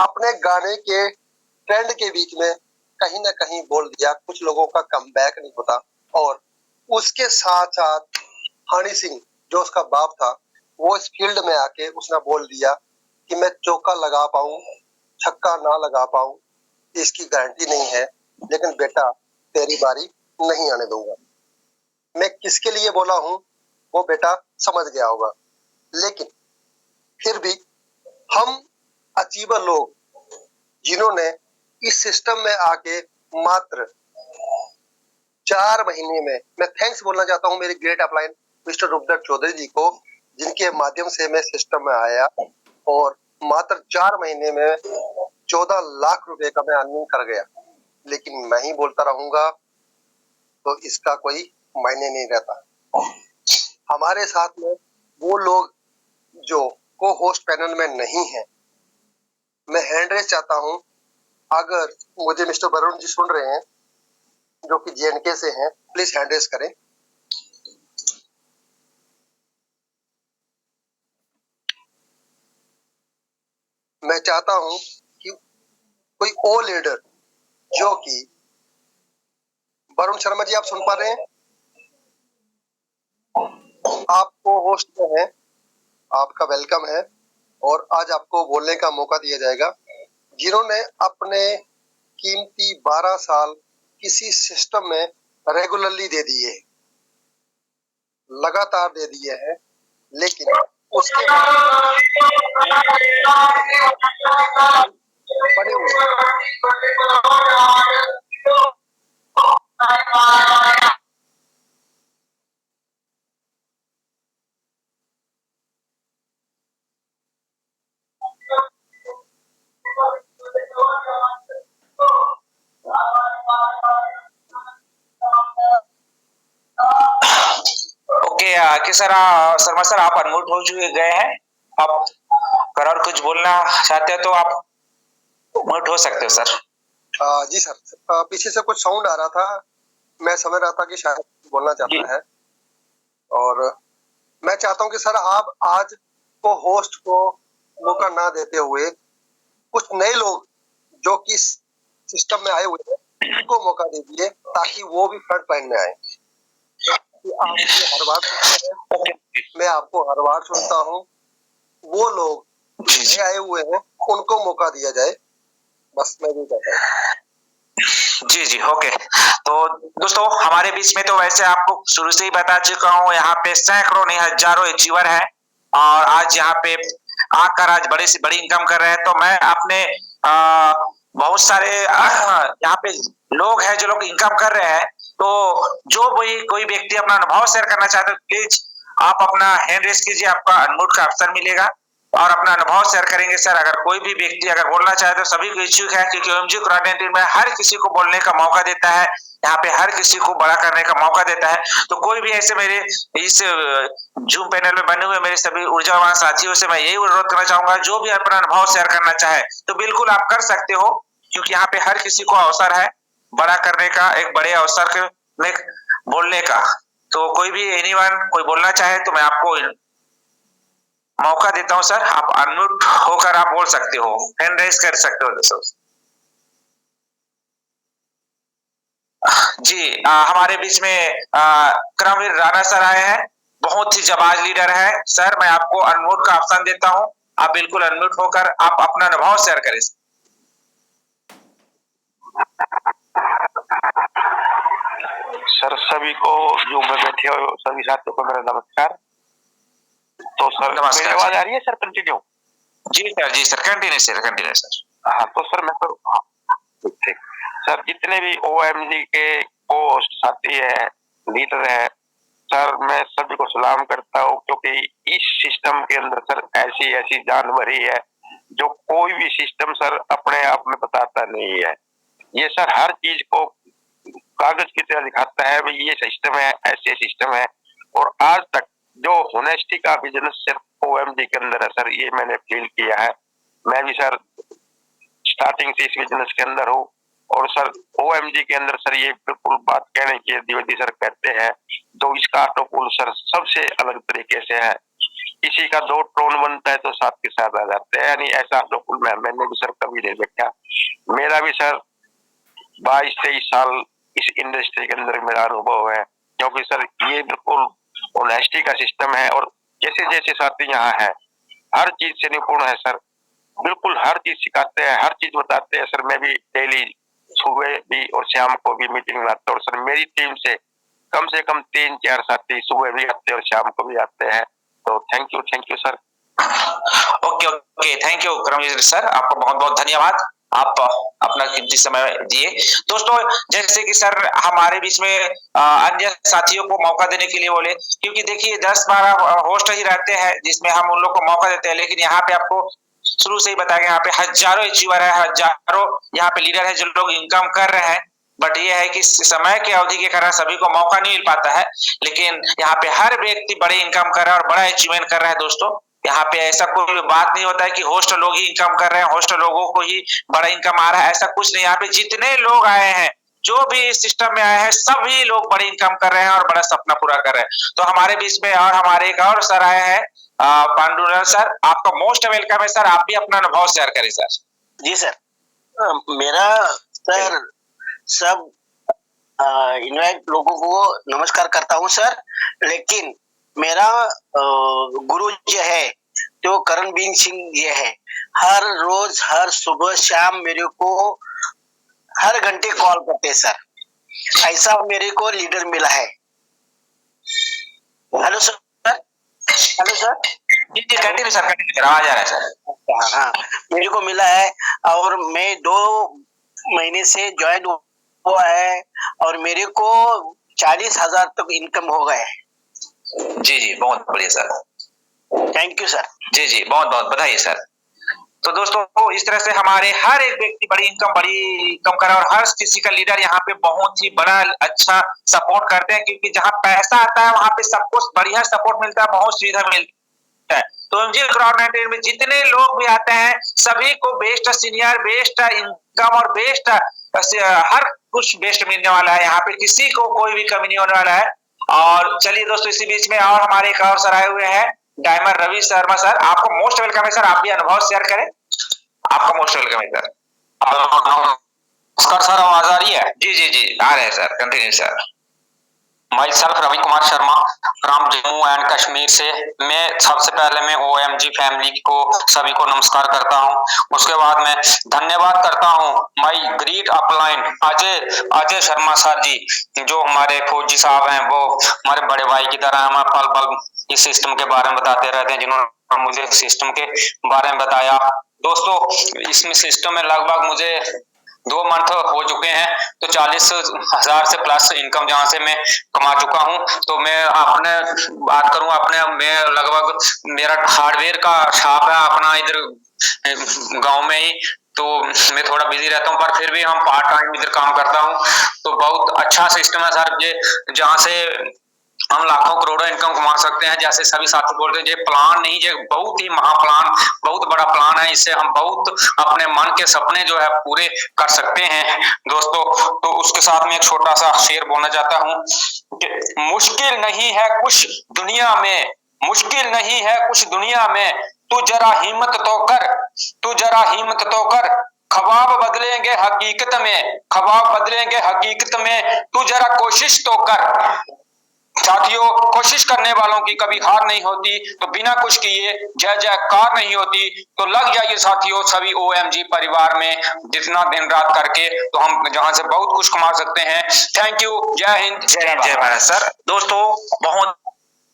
Speaker 3: अपने गाने के ट्रेंड के बीच में कहीं ना कहीं बोल दिया कुछ लोगों का कमबैक नहीं होता, और उसके साथ साथ हनी सिंह जो उसका बाप था वो इस फील्ड में आके उसने बोल दिया कि मैं चौका लगा पाऊं छक्का ना लगा पाऊं इसकी गारंटी नहीं है, लेकिन बेटा तेरी बारी नहीं आने दूंगा। मैं किसके लिए बोला हूं वो बेटा समझ गया होगा, लेकिन फिर भी हम अचीवर लोग जिन्होंने इस सिस्टम में आके मात्र 4 महीने में, मैं थैंक्स बोलना चाहता हूं मेरे ग्रेट अपलाइन मिस्टर रूपदत्त चौधरी जी को जिनके माध्यम से मैं सिस्टम में आया और मात्र 4 महीने में 14 लाख रुपए का मैं अर्निंग कर गया। लेकिन मैं ही बोलता रहूंगा तो इसका कोई मायने नहीं रहता। हमारे साथ में वो लोग जो को होस्ट पैनल में नहीं है, मैं हैंड रेस चाहता हूं। अगर मुझे मिस्टर वरुण जी सुन रहे हैं जो कि JNK से हैं, प्लीज हैंड रेस करें। मैं चाहता हूं कि कोई और लीडर जो कि वरुण शर्मा जी, आप सुन पा रहे हैं? आपको होस्ट में है, आपका वेलकम है और आज आपको बोलने का मौका दिया जाएगा। जिन्होंने अपने कीमती 12 साल किसी सिस्टम में रेगुलरली दे दिए, लगातार दे दिए हैं, लेकिन उसके बाद पड़े हुए
Speaker 2: ओके कि सर शर्मा सर आप अनम्यूट हो चुके गए हैं। आप अगर और कुछ बोलना चाहते हो तो आप म्यूट हो सकते हो सर।
Speaker 3: जी सर, पीछे से कुछ साउंड आ रहा था, मैं समझ रहा था कि शायद बोलना चाहता है और मैं चाहता हूं कि सर आप आज को होस्ट को मौका ना देते हुए कुछ नए लोग जो कि सिस्टम में आए हुए हैं उनको मौका दे दिए ताकि वो भी फ्रंट लाइन में आए। आप मुझे हर बार सुनते हैं, मैं आपको हर बार सुनता हूँ, वो लोग नए आए हुए हैं उनको मौका दिया जाए, बस मैं भी कहता हूँ।
Speaker 2: जी जी ओके। तो दोस्तों हमारे बीच में तो वैसे आपको शुरू से ही बता चुका हूँ, यहाँ पे सैकड़ों नहीं हजारों अचीवर है और आज यहाँ पे आकर आज बड़े से बड़ी इनकम कर रहे हैं। तो मैं अपने बहुत सारे यहाँ पे लोग हैं जो लोग इनकम कर रहे हैं, तो जो कोई व्यक्ति अपना अनुभव शेयर करना चाहते हैं प्लीज आप अपना हैंड रेस कीजिए, आपका अनम्यूट का ऑप्शन मिलेगा और अपना अनुभव शेयर करेंगे। सर अगर कोई भी व्यक्ति अगर बोलना चाहे तो सभी को इच्छुक है, क्योंकि OMG क्राउड में हर किसी को बोलने का मौका देता है, यहाँ पे हर किसी को बड़ा करने का मौका देता है। तो कोई भी ऐसे मेरे इस जूम पैनल में बने हुए मेरे सभी ऊर्जावान साथियों से मैं यही अनुरोध करना चाहूंगा, जो भी अपना अनुभव शेयर करना चाहे तो बिल्कुल आप कर सकते हो, क्योंकि यहाँ पे हर किसी को अवसर है बड़ा करने का, एक बड़े अवसर में बोलने का। तो कोई भी एनीवन कोई बोलना चाहे तो मैं आपको मौका देता हूं सर, आप अनम्यूट होकर आप बोल सकते हो, हैंड रेस कर सकते हो दोस्तों। जी हमारे बीच में करमवीर राणा सर आए हैं, बहुत ही जाबाज लीडर है सर। मैं आपको अनम्यूट का ऑप्शन देता हूं, आप बिल्कुल अनम्यूट होकर आप अपना अनुभव शेयर करें।
Speaker 4: सर सभी को जो में बैठे हो सभी साथियों को मेरा नमस्कार। तो सर मेरी आवाज आ रही है सर? कंटिन्यू।
Speaker 2: जी सर कंटिन्यू सर।
Speaker 4: हाँ तो सर मैं तो ठीक सर, जितने भी OMG के होस्ट साथी है, लीडर है सर, मैं सभी को सलाम करता हूँ, क्योंकि इस सिस्टम के अंदर सर ऐसी ऐसी जान भरी है जो कोई भी सिस्टम सर अपने आप में बताता नहीं है। ये सर हर चीज को कागज की तरह दिखाता है भाई ये सिस्टम है, ऐसे सिस्टम है। और आज तक जो होनेस्टी का बिजनेस सिर्फ OMG के अंदर है सर, ये मैंने फील किया है। मैं भी सर स्टार्टिंग से इस बिजनेस के अंदर हूँ और सर OMG के अंदर सर ये बिल्कुल बात कहने की द्विवेदी सर कहते हैं, तो इसका ऑटोपुल सर सबसे अलग तरीके से है। किसी का 2 टोन बनता है तो 7 के साथ आ जाते हैं, यानी ऐसा ऑटोपुल मैंने भी सर कभी नहीं देखा। मेरा भी सर 22-23 साल इस इंडस्ट्री के अंदर मेरा अनुभव है, क्योंकि सर ये बिल्कुल ऑनेस्टी का सिस्टम है और जैसे जैसे साथी यहाँ है हर चीज से निपुण है सर, बिल्कुल हर चीज सिखाते हैं, हर चीज बताते हैं सर। मैं भी डेली सुबह भी और शाम को भी मीटिंग लाता हूँ और सर मेरी टीम से कम 3-4 साथी सुबह भी आते हैं और शाम को भी आते हैं। तो thank you sir.
Speaker 2: Okay thank you Karamvir sir, आपको बहुत बहुत धन्यवाद, आप अपना कीमती समय दिए। दोस्तों जैसे कि सर हमारे बीच में अन्य साथियों को मौका देने के लिए बोले, क्योंकि देखिए 10-12 होस्ट ही रहते हैं जिसमें हम उन लोग को मौका देते हैं, लेकिन यहाँ पे आपको शुरू से ही बताया गया यहाँ पे हजारों अचीवर है, हजारों यहाँ पे लीडर है जो लोग इनकम कर रहे हैं। बट ये है कि समय के अवधि के कारण सभी को मौका नहीं मिल पाता है, लेकिन यहाँ पे हर व्यक्ति बड़े इनकम कर रहा है और बड़ा अचीवमेंट कर रहा है। दोस्तों यहाँ पे ऐसा कोई बात नहीं होता है कि होस्ट लोग ही इनकम कर रहे हैं, होस्ट लोगों को ही बड़ा इनकम आ रहा है, ऐसा कुछ नहीं। यहाँ पे जितने लोग आए हैं जो भी इस सिस्टम में आए हैं सभी लोग बड़ी इनकम कर रहे हैं और बड़ा सपना पूरा कर रहे हैं। तो हमारे बीच में और हमारे एक और सर आए हैं पांडुरंग सर, आपका मोस्ट वेलकम है सर। आप भी अपना अनुभव शेयर करें सर।
Speaker 5: जी सर, मेरा सर सब इनवाइट लोगों को नमस्कार करता हूँ सर। लेकिन मेरा गुरु जो है जो करणबीर सिंह ये है, हर रोज हर सुबह शाम मेरे को हर घंटे कॉल करते हैं सर। ऐसा मेरे को लीडर मिला है। हेलो सर, हेलो सर,
Speaker 2: जी जी कंटिन्यू सर, कंटिन्यू आवाज आ रहा है सर।
Speaker 5: हाँ, मेरे को मिला है और मैं 2 महीने से ज्वाइन हुआ है और मेरे को 40,000 तक इनकम हो गए।
Speaker 2: जी जी बहुत बढ़िया सर,
Speaker 5: थैंक यू सर।
Speaker 2: जी जी बहुत बहुत बधाई सर। तो दोस्तों इस तरह से हमारे हर एक व्यक्ति बड़ी इनकम करे और हर किसी का लीडर यहाँ पे बहुत ही बड़ा अच्छा सपोर्ट करते हैं, क्योंकि जहाँ पैसा आता है वहाँ पे सबको बढ़िया सपोर्ट मिलता है, बहुत सुविधा मिलती है। तो एमजी क्राउड 19 में जितने लोग भी आते हैं सभी को बेस्ट सीनियर, बेस्ट इनकम और बेस्ट हर कुछ बेस्ट मिलने वाला है। यहाँ पे किसी को कोई भी कमी नहीं होने वाला है। और चलिए दोस्तों इसी बीच में और हमारे एक और सर आए हुए हैं, डायमंड रवि शर्मा सर, आपको मोस्ट वेलकम है सर। आप भी अनुभव शेयर करें, आपका मोस्ट वेलकम है सर।
Speaker 6: नमस्कार सर, आवाज आ रही है?
Speaker 2: जी जी जी आ रहे हैं sir, continue sir.
Speaker 6: Myself Ravi Kumar Sharma from Jammu and Kashmir से। मैं सबसे पहले मैं ओएमजी फैमिली को सभी को नमस्कार करता हूं। उसके बाद मैं धन्यवाद करता हूं my great upline Ajay Sharma sir ji, जो हमारे फौजी साहब हैं, वो हमारे बड़े भाई की तरह हमें पल पल इस सिस्टम के बारे में बताते रहते हैं, जिन्होंने मुझे सिस्टम के बारे में बताया। दोस्तों इसमें सिस्टम में लगभग मुझे 2 मंथ हो चुके हैं, तो 40,000 से प्लस इनकम जहां से मैं कमा चुका हूं। तो मैं अपने बात करूं अपने, मैं लगभग मेरा हार्डवेयर का शॉप है अपना इधर गांव में ही, तो मैं थोड़ा बिजी रहता हूं, पर फिर भी हम पार्ट टाइम इधर काम करता हूं। तो बहुत अच्छा सिस्टम है सर ये, जहां से हम लाखों करोड़ों इनकम कमा सकते हैं। जैसे सभी साथी बोलते हैं ये प्लान नहीं, ये बहुत ही महाप्लान, बहुत बड़ा प्लान है। इससे हम बहुत अपने मन के सपने जो है पूरे कर सकते हैं दोस्तों। तो उसके साथ में एक छोटा सा शेर बोलना चाहता हूँ कि मुश्किल नहीं है कुछ दुनिया में, मुश्किल नहीं है कुछ दुनिया में, तू जरा हिम्मत तो कर, तू जरा हिम्मत तो कर, ख्वाब बदलेंगे हकीकत में, ख्वाब बदलेंगे हकीकत में, तू जरा कोशिश तो कर। साथियों कोशिश करने वालों की कभी हार नहीं होती, तो बिना कुछ किए जय जयकार नहीं होती। तो लग जाइए साथियों सभी ओएमजी परिवार में, जितना दिन रात करके तो हम जहां से बहुत कुछ कमा सकते हैं। थैंक यू, जय हिंद,
Speaker 2: जय भारत सर। दोस्तों बहुत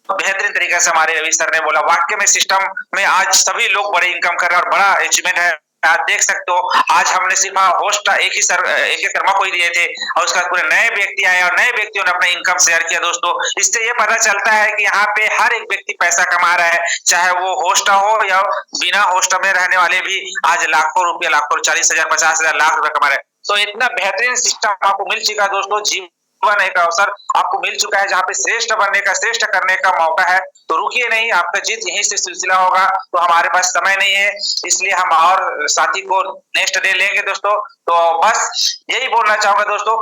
Speaker 2: बेहतरीन तरीके से हमारे रवि सर ने बोला, वाकई में सिस्टम में आज सभी लोग बड़े इनकम कर रहे हैं और बड़ा अचीवमेंट है। आप देख सकते हो आज हमने सिर्फ होस्ट एक ही शर्मा को ही दिए थे और उसके बाद पूरे नए व्यक्ति आए और नए व्यक्तियों ने अपना इनकम शेयर किया। दोस्तों इससे ये पता चलता है कि यहाँ पे हर एक व्यक्ति पैसा कमा रहा है, चाहे वो होस्ट हो या बिना होस्ट में रहने वाले भी आज लाखों रुपया, लाखों 40,000 50,000 लाख रुपए कमा रहे हैं। तो इतना बेहतरीन सिस्टम आपको मिल चुका है दोस्तों, जीवन एक अवसर आपको मिल चुका है जहाँ पे श्रेष्ठ बनने का, श्रेष्ठ करने का मौका है। तो रुकिए नहीं, आपका जीत यहीं से सिलसिला होगा। तो हमारे पास समय नहीं है, इसलिए हम और साथी को नेक्स्ट डे लेंगे दोस्तों। तो बस यही बोलना चाहूंगा दोस्तों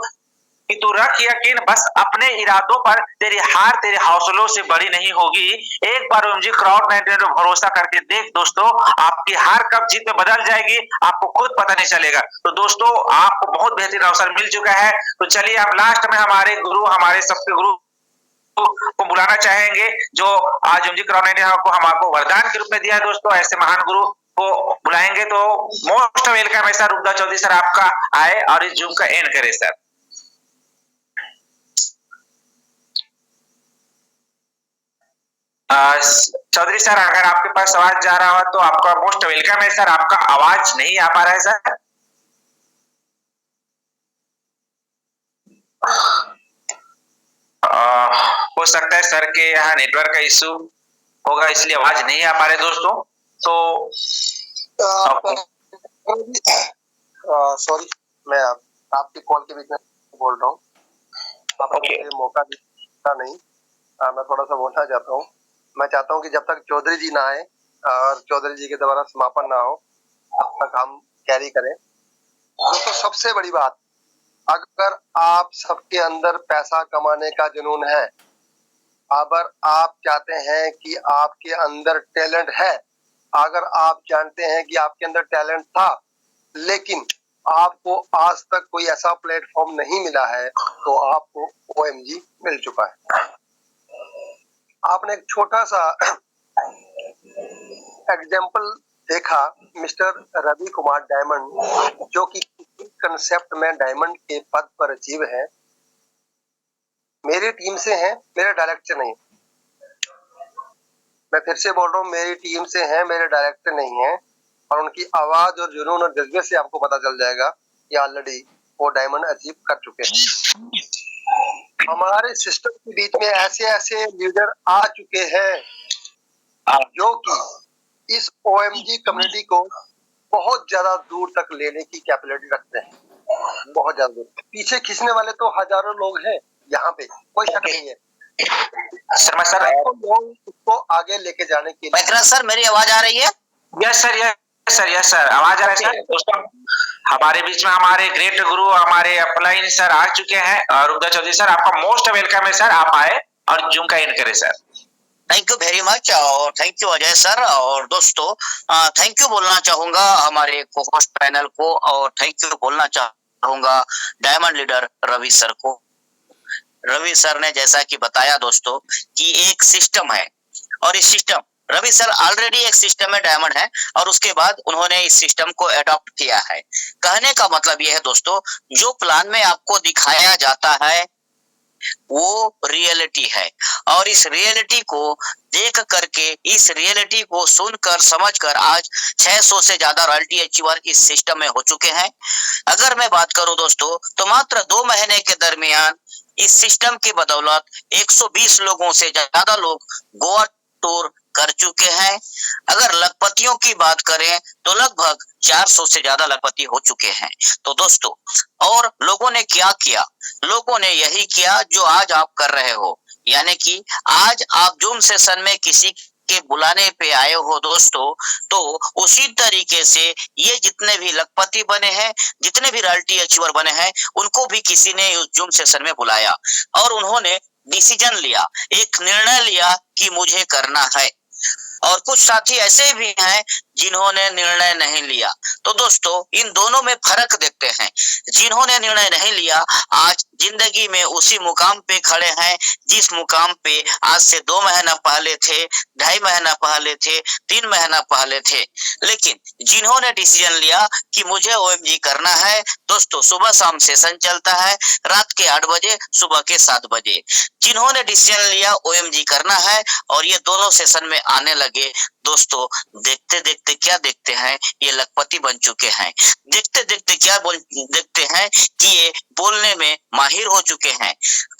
Speaker 2: कि तू रख यकीन, बस अपने इरादों पर, तेरी हार तेरे हौसलों से बड़ी नहीं होगी। एक बार ओएमजी क्राउड 19 पर भरोसा करके देख दोस्तों, आपकी हार कब जीत में बदल जाएगी आपको खुद पता नहीं चलेगा। तो दोस्तों आपको बहुत बेहतरीन अवसर मिल चुका है। तो चलिए हम लास्ट में हमारे गुरु, हमारे सबके गुरु को बुलाना चाहेंगे, जो आज ओएमजी क्राउड 19 को हमको वरदान के रूप में दिया है दोस्तों। ऐसे महान गुरु को बुलाएंगे। तो मोस्ट वेलकम है सर रूपदा चौधरी सर, आपका आए और इस जूम का एंड करे सर। चौधरी सर अगर आपके पास आवाज जा रहा हो तो आपका मोस्ट वेलकम है सर। आपका आवाज नहीं आ पा रहा है सर। हो सकता है सर के यहाँ नेटवर्क का इशू होगा, इसलिए आवाज नहीं आ पा रहे दोस्तों। तो
Speaker 3: सॉरी, मैं आपकी कॉल के बीच में बोल रहा हूँ, आपने मुझे मौका दिया नहीं। मैं थोड़ा सा बोलना चाहता हूँ। मैं चाहता हूँ कि जब तक चौधरी जी ना आए और चौधरी जी के द्वारा समापन ना हो तब तक हम कैरी करें। दोस्तों सबसे बड़ी बात, अगर आप सबके अंदर पैसा कमाने का जुनून है, अगर आप चाहते हैं कि आपके अंदर टैलेंट है, अगर आप जानते हैं कि आपके अंदर टैलेंट था लेकिन आपको आज तक कोई ऐसा प्लेटफॉर्म नहीं मिला है, तो आपको OMG मिल चुका है। आपने एक छोटा सा एग्जाम्पल देखा, मिस्टर रवि कुमार डायमंड, जो कि कंसेप्ट में डायमंड के पद पर अचीव है, मेरी टीम से हैं, मेरे डायरेक्टर नहीं। मैं फिर से बोल रहा हूँ, मेरी टीम से हैं, मेरे डायरेक्टर नहीं है। और उनकी आवाज और जुनून और जज्बे से आपको पता चल जाएगा कि ऑलरेडी वो डायमंड अचीव कर चुके हैं। हमारे सिस्टम के बीच में ऐसे ऐसे लीडर आ चुके हैं जो कि इस OMG कम्युनिटी को बहुत ज्यादा दूर तक लेने की कैपेबिलिटी रखते हैं, बहुत ज्यादा दूर। पीछे खींचने वाले तो हजारों लोग हैं यहाँ पे, कोई शक नहीं है।
Speaker 2: सर
Speaker 3: लोग उसको आगे लेके जाने के लिए।
Speaker 5: सर मेरी आवाज आ रही है?
Speaker 2: यस सर आवाज आ रहा है सर। दोस्तों हमारे बीच में हमारे ग्रेट गुरु हमारे अपलाइन सर आ चुके हैं। रुद्र चौधरी सर, आपका मोस्ट वेलकम है सर, आप आए और जूम का एंड करें sir.
Speaker 5: Thank you very much और थैंक यू अजय सर। और दोस्तों थैंक यू बोलना चाहूंगा हमारे को होस्ट पैनल को, और थैंक यू बोलना चाहूंगा डायमंड लीडर रवि सर को। रवि सर ने जैसा कि बताया दोस्तों कि एक सिस्टम है, और इस सिस्टम रवि सर ऑलरेडी एक सिस्टम में डायमंड है और उसके बाद उन्होंने इस सिस्टम को अडॉप्ट किया है। कहने का मतलब यह है दोस्तों, जो प्लान में आपको दिखाया जाता है वो रियलिटी है, और इस रियलिटी को देख करके, इस रियलिटी को सुनकर समझकर आज 600 से ज्यादा रॉयल्टी अचीवर इस सिस्टम में हो चुके हैं। अगर मैं बात करूं दोस्तों, तो मात्र 2 महीने के दरमियान इस सिस्टम की बदौलत 120 लोगों से ज्यादा लोग गोवा टूर कर चुके हैं। अगर लखपतियों की बात करें तो लगभग 400 से ज्यादा लखपति हो चुके हैं। तो दोस्तों, और लोगों ने क्या किया? लोगों ने यही किया जो आज आप कर रहे हो, यानी कि आज आप जूम सेशन में किसी के बुलाने पे आए हो दोस्तों, तो उसी तरीके से ये जितने भी लखपति बने हैं, जितने भी रॉयल्टी अचीवर बने हैं, उनको भी किसी ने उस जूम सेशन में बुलाया और उन्होंने डिसीजन लिया, एक निर्णय लिया कि मुझे करना है। और कुछ साथी ऐसे भी हैं जिन्होंने निर्णय नहीं लिया। तो दोस्तों, इन दोनों में फर्क देखते हैं। जिन्होंने निर्णय नहीं लिया आज जिंदगी में उसी मुकाम पे खड़े हैं जिस मुकाम पे आज से 2 महीना पहले थे, 2.5 महीना पहले थे, 3 महीना पहले थे। लेकिन जिन्होंने डिसीजन लिया कि मुझे OMG करना है दोस्तों, सुबह शाम सेशन चलता है, रात के 8 बजे, सुबह के 7 बजे। जिन्होंने डिसीजन लिया OMG करना है और ये दोनों सेशन में आने लगे दोस्तों, देखते देखते क्या देखते हैं, ये लखपति बन चुके हैं। देखते देखते क्या देखते हैं कि ये बोलने में माहिर हो चुके हैं।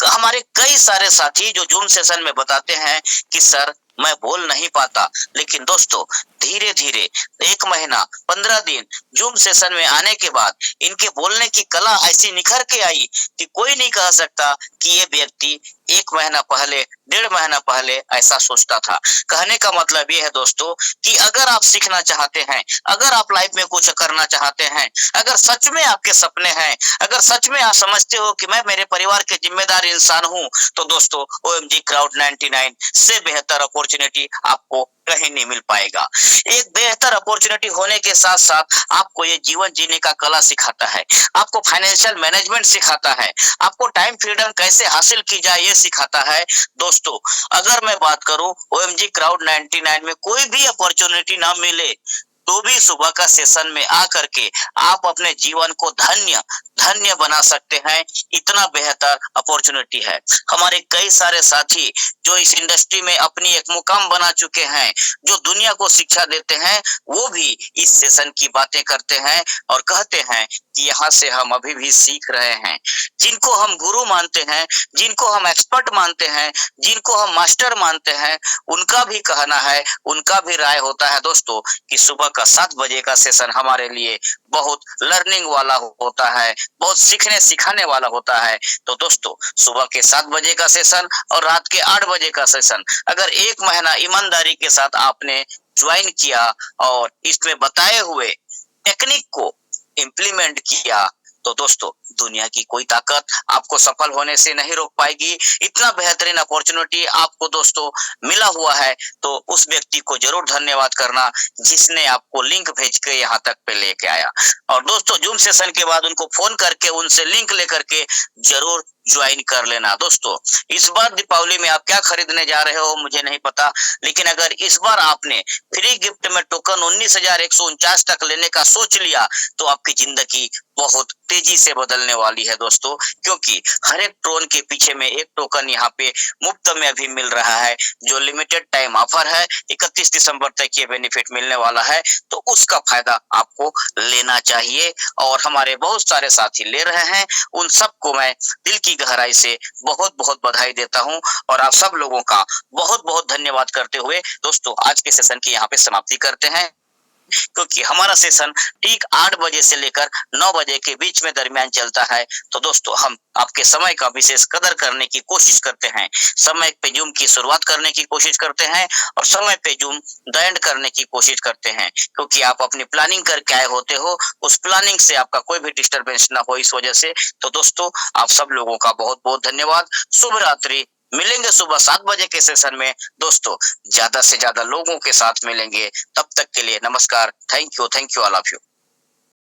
Speaker 5: हमारे कई सारे साथी जो जूम सेशन में बताते हैं कि सर मैं बोल नहीं पाता, लेकिन दोस्तों धीरे धीरे 1 महीना 15 दिन जूम सेशन में आने के बाद इनके बोलने की कला ऐसी निखर के आई कि कोई नहीं कह सकता कि ये व्यक्ति 1 महीना पहले, 1.5 महीना पहले ऐसा सोचता था। कहने का मतलब ये है दोस्तों कि अगर आप सीखना चाहते हैं, अगर आप लाइफ में कुछ करना चाहते हैं, अगर सच में आपके सपने हैं, अगर सच में आप समझते हो कि मैं मेरे परिवार के जिम्मेदार इंसान हूं, तो दोस्तों OMG क्राउड 99 से बेहतर अपॉर्चुनिटी आपको कहीं नहीं मिल पाएगा। एक बेहतर अपॉर्चुनिटी होने के साथ साथ आपको ये जीवन जीने का कला सिखाता है, आपको फाइनेंशियल मैनेजमेंट सिखाता है, आपको टाइम फ्रीडम कैसे हासिल की जाए ये सिखाता है। दोस्तों, अगर मैं बात करूं OMG क्राउड 99 में कोई भी अपॉर्चुनिटी ना मिले तो भी सुबह का सेशन में आकर के आप अपने जीवन को धन्य धन्य बना सकते हैं। इतना बेहतर अपॉर्चुनिटी है। हमारे कई सारे साथी जो इस इंडस्ट्री में अपनी एक मुकाम बना चुके हैं, जो दुनिया को शिक्षा देते हैं, वो भी इस सेशन की बातें करते हैं और कहते हैं कि यहाँ से हम अभी भी सीख रहे हैं। जिनको हम गुरु मानते हैं, जिनको हम एक्सपर्ट मानते हैं, जिनको हम मास्टर मानते हैं, उनका भी कहना है, उनका भी राय होता है दोस्तों कि सुबह का 7 बजे का सेशन हमारे लिए बहुत लर्निंग वाला होता है, बहुत सीखने सिखाने वाला होता है। तो दोस्तों, सुबह के 7 बजे का सेशन और रात के 8 बजे का सेशन अगर 1 महीना ईमानदारी के साथ आपने ज्वाइन किया और इसमें बताए हुए टेक्निक को इम्प्लीमेंट किया,
Speaker 7: तो दोस्तों दुनिया की कोई ताकत आपको सफल होने से नहीं रोक पाएगी। इतना बेहतरीन अपॉर्चुनिटी आपको दोस्तों मिला हुआ है, तो उस व्यक्ति को जरूर धन्यवाद करना जिसने आपको लिंक भेज के यहाँ तक पे लेके आया। और दोस्तों जूम सेशन के बाद उनको फोन करके उनसे लिंक लेकर के जरूर ज्वाइन कर लेना। दोस्तों इस बार दीपावली में आप क्या खरीदने जा रहे हो मुझे नहीं पता, लेकिन अगर इस बार आपने फ्री गिफ्ट में टोकन 19,149 तक लेने का सोच लिया तो आपकी जिंदगी बहुत तेजी से बदलने वाली है दोस्तों, क्योंकि हर एक ट्रोन के पीछे में एक टोकन यहाँ पे मुफ्त में अभी मिल रहा है, जो लिमिटेड टाइम ऑफर है। 31 दिसंबर तक ये बेनिफिट मिलने वाला है, तो उसका फायदा आपको लेना चाहिए। और हमारे बहुत सारे साथी ले रहे हैं, उन सबको मैं दिल की गहराई से बहुत बहुत बधाई देता हूं और आप सब लोगों का बहुत बहुत धन्यवाद करते हुए दोस्तों आज के सेशन की यहाँ पे समाप्ति करते हैं, क्योंकि हमारा सेशन ठीक 8 बजे से लेकर 9 बजे के बीच में दरमियान चलता है। तो दोस्तों हम आपके समय का विशेष कदर करने की कोशिश करते हैं, समय पे जूम की शुरुआत करने की कोशिश करते हैं और समय पे जूम द एंड करने की कोशिश करते हैं, क्योंकि आप अपनी प्लानिंग करके आए होते हो, उस प्लानिंग से आपका कोई भी डिस्टरबेंस ना हो इस वजह से। तो दोस्तों आप सब लोगों का बहुत बहुत धन्यवाद। शुभ रात्रि। मिलेंगे सुबह 7 बजे के सेशन में दोस्तों, ज्यादा से ज्यादा लोगों के साथ मिलेंगे। तब तक के लिए नमस्कार। Thank you all of you.